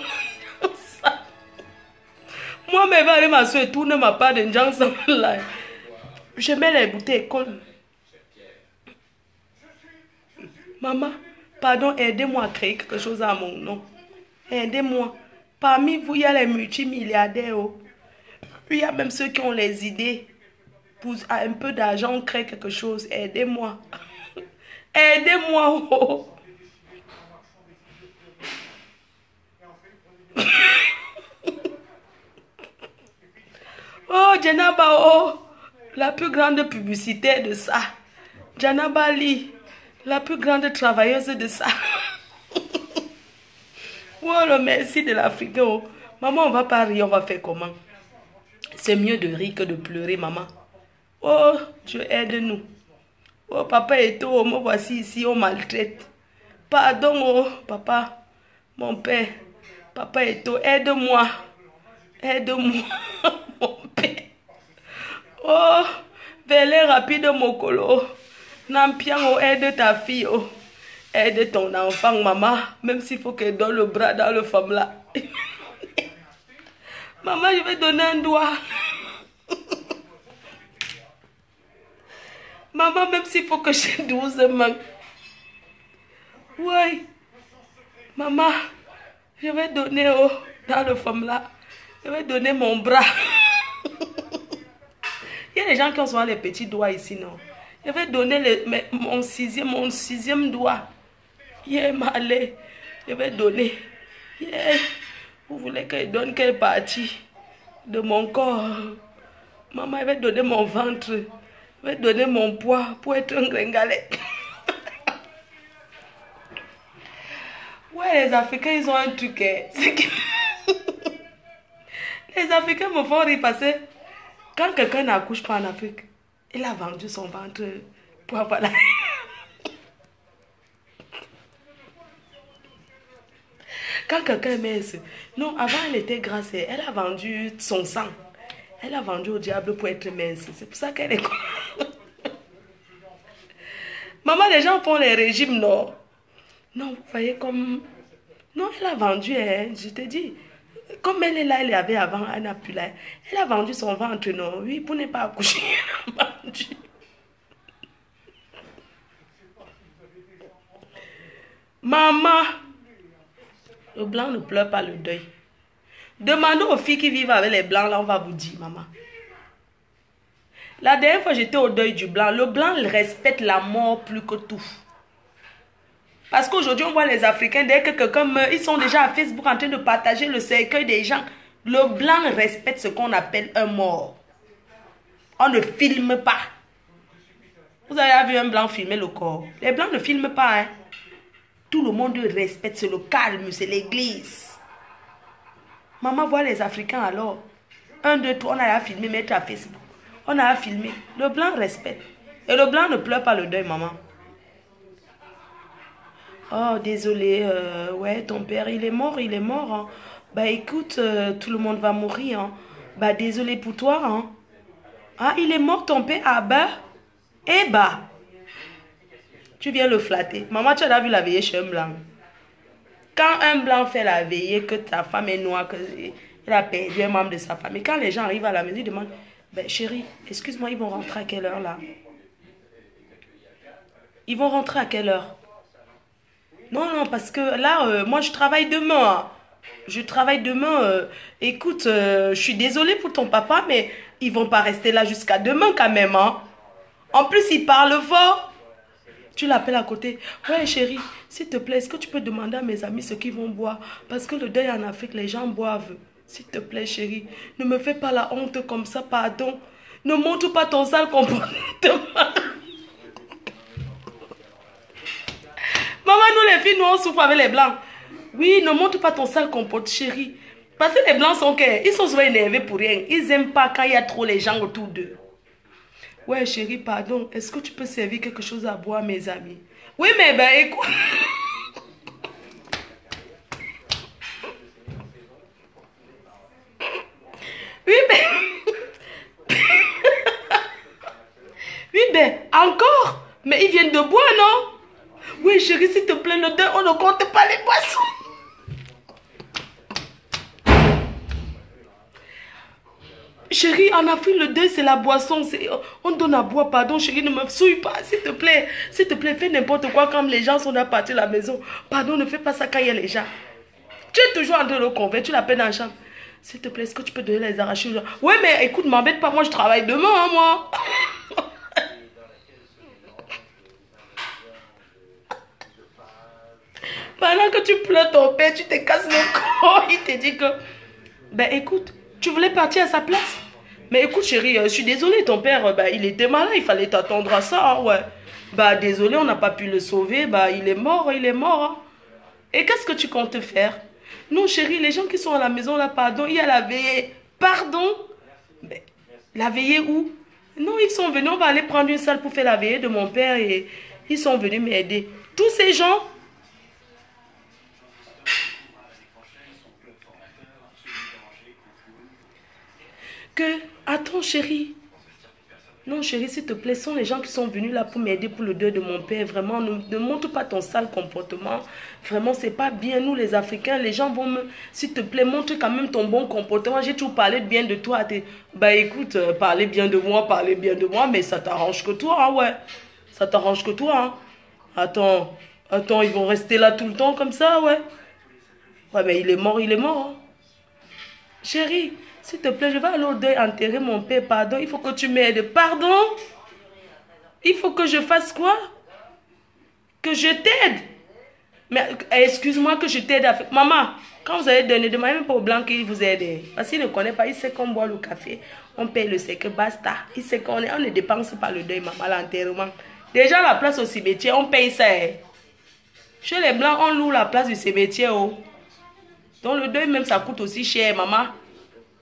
Moi, mais va aller ma soeur tourne ma part de gens là. Je mets les bouteilles comme. Maman, pardon, aidez-moi à créer quelque chose à mon nom. Aidez-moi. Parmi vous, il y a les multimilliardaires. Oh. Il y a même ceux qui ont les idées. Pour un peu d'argent, on crée quelque chose. Aidez-moi. Aidez-moi. Oh. Oh, Djanaba, oh. La plus grande publicité de ça. Djanaba Lee. La plus grande travailleuse de ça. Oh, le merci de l'Afrique. Oh. Maman, on va pas rire, on va faire comment? C'est mieux de rire que de pleurer, maman. Oh, Dieu aide-nous. Oh, papa et tout, me voici ici, on maltraite. Pardon, oh, papa, mon père. Papa et tout, aide-moi. Aide-moi, mon père. Oh, vélez rapide, mon colo. Nampian, oh, aide ta fille, oh. Aide ton enfant, maman. Même s'il faut qu'elle donne le bras dans le femme là. Maman, je vais donner un doigt. Maman, même s'il faut que j'ai 12 mains. Oui. Maman, je vais donner oh, dans le femme là. Je vais donner mon bras. Il y a des gens qui ont souvent les petits doigts ici, non? Je vais donner mon sixième doigt. Yeah, malé. Je vais donner. Yeah. Vous voulez que je donne quelle partie de mon corps? Maman, je vais donner mon ventre. Je vais donner mon poids pour être un gringalet. Ouais, les Africains, ils ont un truc. Les Africains me font rire parce que quand quelqu'un n'accouche pas en Afrique, il a vendu son ventre pour avoir la... Quand quelqu'un est mince, non, avant elle était grasse, elle a vendu son sang. Elle a vendu au diable pour être mince. C'est pour ça qu'elle est... Maman, les gens font les régimes, non? Non, vous voyez comme... Non, elle a vendu, hein, je te dis. Comme elle est là, elle avait avant, elle n'a plus là. Elle a vendu son ventre, non? Oui, pour ne pas accoucher, elle a vendu. Maman, le blanc ne pleure pas le deuil. Demandez aux filles qui vivent avec les blancs, là, on va vous dire, maman. La dernière fois, j'étais au deuil du blanc. Le blanc, il respecte la mort plus que tout. Parce qu'aujourd'hui, on voit les Africains, dès que quelqu'un meurt, ils sont déjà à Facebook en train de partager le cercueil des gens. Le blanc respecte ce qu'on appelle un mort. On ne filme pas. Vous avez vu un blanc filmer le corps? Les blancs ne filment pas, hein. Tout le monde respecte, c'est le calme, c'est l'église. Maman voit les Africains alors. 1, 2, 3, on a filmé, mettre à Facebook. On a filmé. Le blanc respecte. Et le blanc ne pleure pas le deuil, maman. Oh, désolé, ouais, ton père, il est mort, hein. Bah, écoute, tout le monde va mourir, hein. Bah, désolé pour toi, hein. Ah, il est mort, ton père, ah bah. Eh bah. Tu viens le flatter. Maman, tu as vu la veillée chez un blanc. Quand un blanc fait la veillée, que ta femme est noire, qu'il a perdu un membre de sa famille, quand les gens arrivent à la maison, ils demandent, ben chérie, excuse-moi, ils vont rentrer à quelle heure là? Ils vont rentrer à quelle heure? Non, non, parce que là, moi, je travaille demain. Je travaille demain. Écoute, je suis désolée pour ton papa, mais ils vont pas rester là jusqu'à demain quand même. Hein. En plus, ils parlent fort. Tu l'appelles à côté. Ouais, chérie, s'il te plaît, est-ce que tu peux demander à mes amis ce qu'ils vont boire? Parce que le deuil en Afrique, les gens boivent. S'il te plaît, chérie, ne me fais pas la honte comme ça, pardon. Ne montre pas ton sale comportement. Maman, nous les filles, nous on souffre avec les blancs. Oui, ne montre pas ton sale comportement, chérie. Parce que les blancs sont ils sont souvent énervés pour rien. Ils n'aiment pas quand il y a trop les gens autour d'eux. Ouais, chérie, pardon. Est-ce que tu peux servir quelque chose à boire, mes amis? Oui, mais ben écoute. Oui, mais... Oui, ben encore. Mais ils viennent de boire, non? Oui, chérie, s'il te plaît, le deuil, on ne compte pas les boissons. Chérie, en Afrique, le deuil, c'est la boisson. On donne à boire, pardon, chérie, ne me souille pas, s'il te plaît. S'il te plaît, fais n'importe quoi quand les gens sont à partir de la maison. Pardon, ne fais pas ça quand il y a les gens. Tu es toujours en train de le convaincre, tu l'appelles dans la chambre. S'il te plaît, est-ce que tu peux donner les arachides? Ouais, mais écoute, m'embête pas, moi je travaille demain, hein, moi. Pendant que tu pleures ton père, tu te casses le corps, il te dit que... Ben écoute, tu voulais partir à sa place? Mais écoute chérie, je suis désolée, ton père, il était malade, il fallait t'attendre à ça, hein, ouais. Bah désolé, on n'a pas pu le sauver, bah il est mort, hein. Et qu'est-ce que tu comptes faire? Non chérie, les gens qui sont à la maison là, pardon, il y a la veillée. Pardon? Mais, la veillée où? Non, ils sont venus, on va aller prendre une salle pour faire la veillée de mon père et ils sont venus m'aider. Tous ces gens... Attends chérie. Non chérie, s'il te plaît, ce sont les gens qui sont venus là pour m'aider pour le deuil de mon père. Vraiment, ne montre pas ton sale comportement. Vraiment, c'est pas bien. Nous les Africains, les gens vont me... S'il te plaît, montre quand même ton bon comportement. J'ai toujours parlé bien de toi. Bah écoute, parler bien de moi, mais ça t'arrange que toi, hein, ouais. Ça t'arrange que toi, hein. Attends, ils vont rester là tout le temps comme ça, ouais. Ouais, mais il est mort, hein. Chérie, s'il te plaît, je vais aller au deuil enterrer mon père, pardon. Il faut que tu m'aides. Pardon? Il faut que je fasse quoi? Que je t'aide? Mais excuse-moi que je t'aide à faire... Maman, quand vous avez donné, demandez même pas au blanc qu'il vous aide. Parce qu'il ne connaît pas, il sait qu'on boit le café, on paye le sec, basta. Il sait qu'on ne dépense pas le deuil, maman, l'enterrement. Déjà, la place au cimetière, on paye ça. Chez les blancs, on loue la place du cimetière. Oh. Donc le deuil même, ça coûte aussi cher, maman.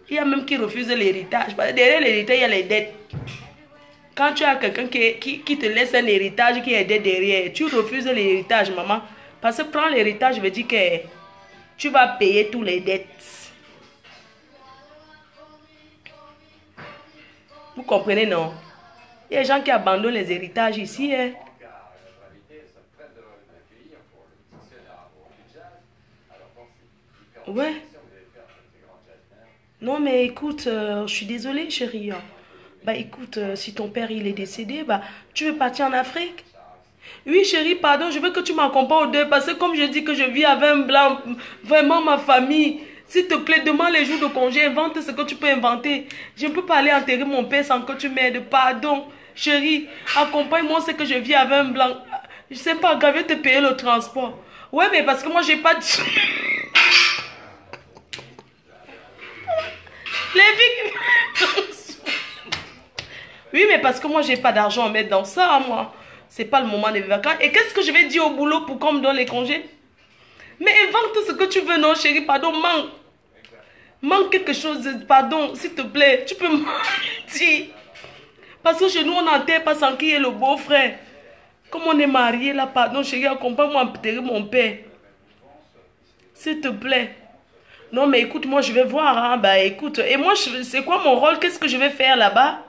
Il y a même qui refuse l'héritage. Derrière l'héritage, il y a les dettes. Quand tu as quelqu'un qui te laisse un héritage qui est derrière, tu refuses l'héritage, maman. Parce que prendre l'héritage veut dire que tu vas payer toutes les dettes. Vous comprenez, non? Il y a des gens qui abandonnent les héritages ici. Hein. Ouais. Non, mais écoute, je suis désolée, chérie. Bah écoute, si ton père il est décédé, bah tu veux partir en Afrique? Oui, chérie, pardon, je veux que tu m'accompagnes au deuil parce que comme je dis que je vis avec un blanc, vraiment ma famille. S'il te plaît, demande les jours de congé, invente ce que tu peux inventer. Je ne peux pas aller enterrer mon père sans que tu m'aides. Pardon, chérie, accompagne-moi, c'est que je vis avec un blanc. Je sais pas, je vais te payer le transport. Ouais, mais parce que moi, j'ai pas de... Les filles... Oui, mais parce que moi, j'ai pas d'argent à mettre dans ça, moi. C'est pas le moment des vacances. Et qu'est-ce que je vais dire au boulot pour qu'on me donne les congés? Mais invente ce que tu veux, non, chérie, pardon, manque quelque chose, pardon, s'il te plaît. Tu peux me dire. Parce que chez nous, on n'enterre pas sans qu'il y ait le beau-frère. Comme on est mariés, là, pardon, chérie, accompagne-moi à enterrer mon père. S'il te plaît. Non, mais écoute, moi, je vais voir, hein. Bah, écoute, et moi, c'est quoi mon rôle? Qu'est-ce que je vais faire là-bas?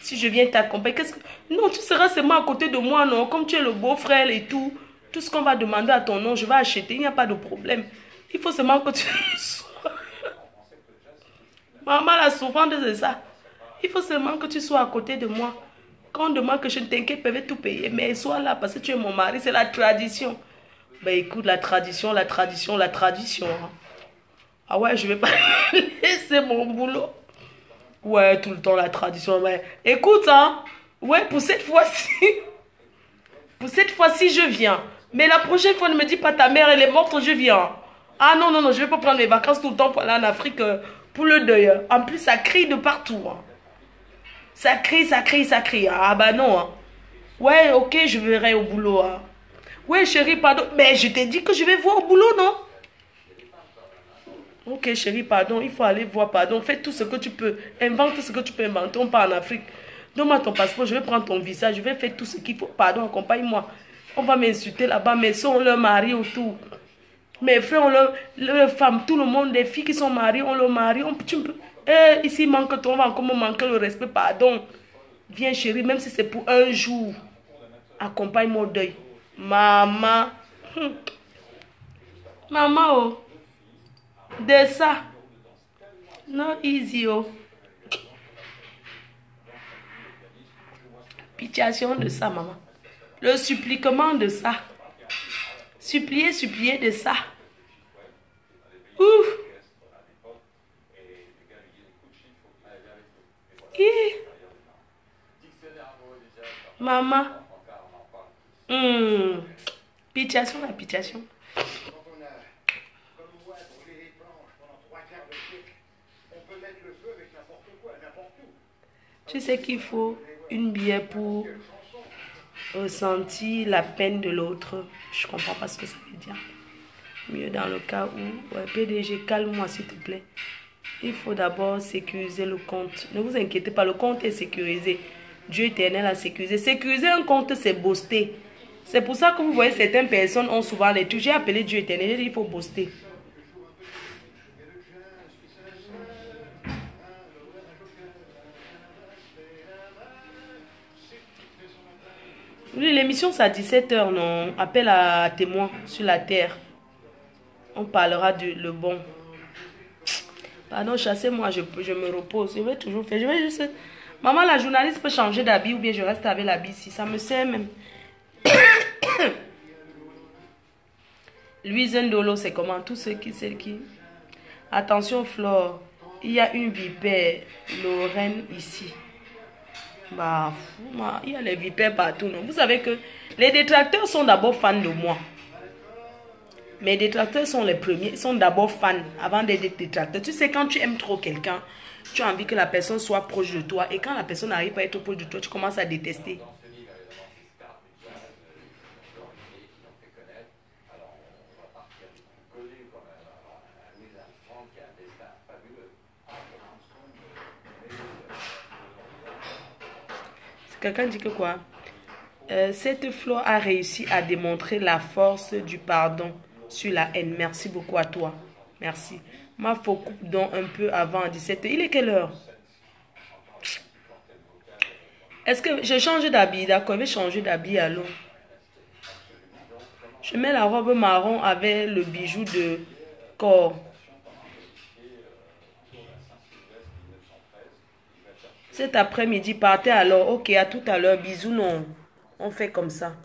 Si je viens t'accompagner, qu'est-ce que... Non, tu seras seulement à côté de moi, non? Comme tu es le beau-frère et tout. Tout ce qu'on va demander à ton nom, je vais acheter. Il n'y a pas de problème. Il faut seulement que tu sois... Maman, la souffrance, c'est ça. Il faut seulement que tu sois à côté de moi. Quand on demande que je ne t'inquiète pas, je vais tout payer. Mais sois là parce que tu es mon mari. C'est la tradition. Ben écoute, la tradition. Hein. Ah ouais, je vais pas laisser mon boulot. Ouais, tout le temps la tradition. Mais écoute, hein. Ouais, pour cette fois-ci. Pour cette fois-ci, je viens. Mais la prochaine fois, ne me dis pas ta mère, elle est morte, je viens. Ah non, non, non, je vais pas prendre mes vacances tout le temps pour aller en Afrique pour le deuil. En plus, ça crie de partout. Hein. Ça crie. Ah bah non. Hein. Ouais, ok, je verrai au boulot. Hein. Ouais, chérie, pardon. Mais je t'ai dit que je vais voir au boulot, non? Ok, chérie, pardon, il faut aller voir, pardon. Fais tout ce que tu peux. Invente ce que tu peux inventer. On part en Afrique. Donne-moi ton passeport, je vais prendre ton visa. Je vais faire tout ce qu'il faut. Pardon, accompagne-moi. On va m'insulter là-bas. Mes soeurs ont leur mari autour. Mes frères ont leurs femmes. Tout le monde, les filles qui sont mariées, ont leur mari. Ici, il manque ton, on va encore me manquer le respect. Pardon. Viens, chérie, même si c'est pour un jour. Accompagne-moi au deuil. Maman. Maman, oh. De ça. Non, easy, oh. Pitiation de ça, maman. Le suppliquement de ça. Supplier, supplier de ça. Ouf. Maman. Pitiation, la pitiation. Tu sais qu'il faut une bière pour ressentir la peine de l'autre. Je comprends pas ce que ça veut dire. Mieux dans le cas où... Ouais, PDG, calme-moi s'il te plaît. Il faut d'abord sécuriser le compte. Ne vous inquiétez pas, le compte est sécurisé. Dieu éternel a sécurisé. Sécuriser un compte, c'est booster. C'est pour ça que vous voyez certaines personnes ont souvent les trucs. J'ai appelé Dieu éternel, j'ai dit il faut booster. Oui, l'émission c'est à 17h, non? Appel à témoins sur la terre. On parlera de le bon. Pardon, chassez-moi, je me repose. Je vais toujours faire. Je vais juste... Maman, la journaliste peut changer d'habit ou bien je reste avec l'habit ici. Ça me sert même. Louise Ndolo, c'est comment? Tous ceux qui... Celles qui... Attention, Flore. Il y a une vipère Lorraine ici. Bah, il y a les vipères partout, non? Vous savez que les détracteurs sont d'abord fans de moi. Mes détracteurs sont les premiers, ils sont d'abord fans avant d'être détracteurs. Tu sais, quand tu aimes trop quelqu'un, tu as envie que la personne soit proche de toi. Et quand la personne n'arrive pas à être proche de toi, tu commences à détester. Quelqu'un dit que quoi? Cette fleur a réussi à démontrer la force du pardon sur la haine. Merci beaucoup à toi. Merci. Ma faut coupe donc un peu avant 17h. Il est quelle heure? Est-ce que je change d'habit? D'accord, je vais changer d'habit alors. Je mets la robe marron avec le bijou de corps. Cet après-midi, partez alors. Ok, à tout à l'heure. Bisous, non. On fait comme ça.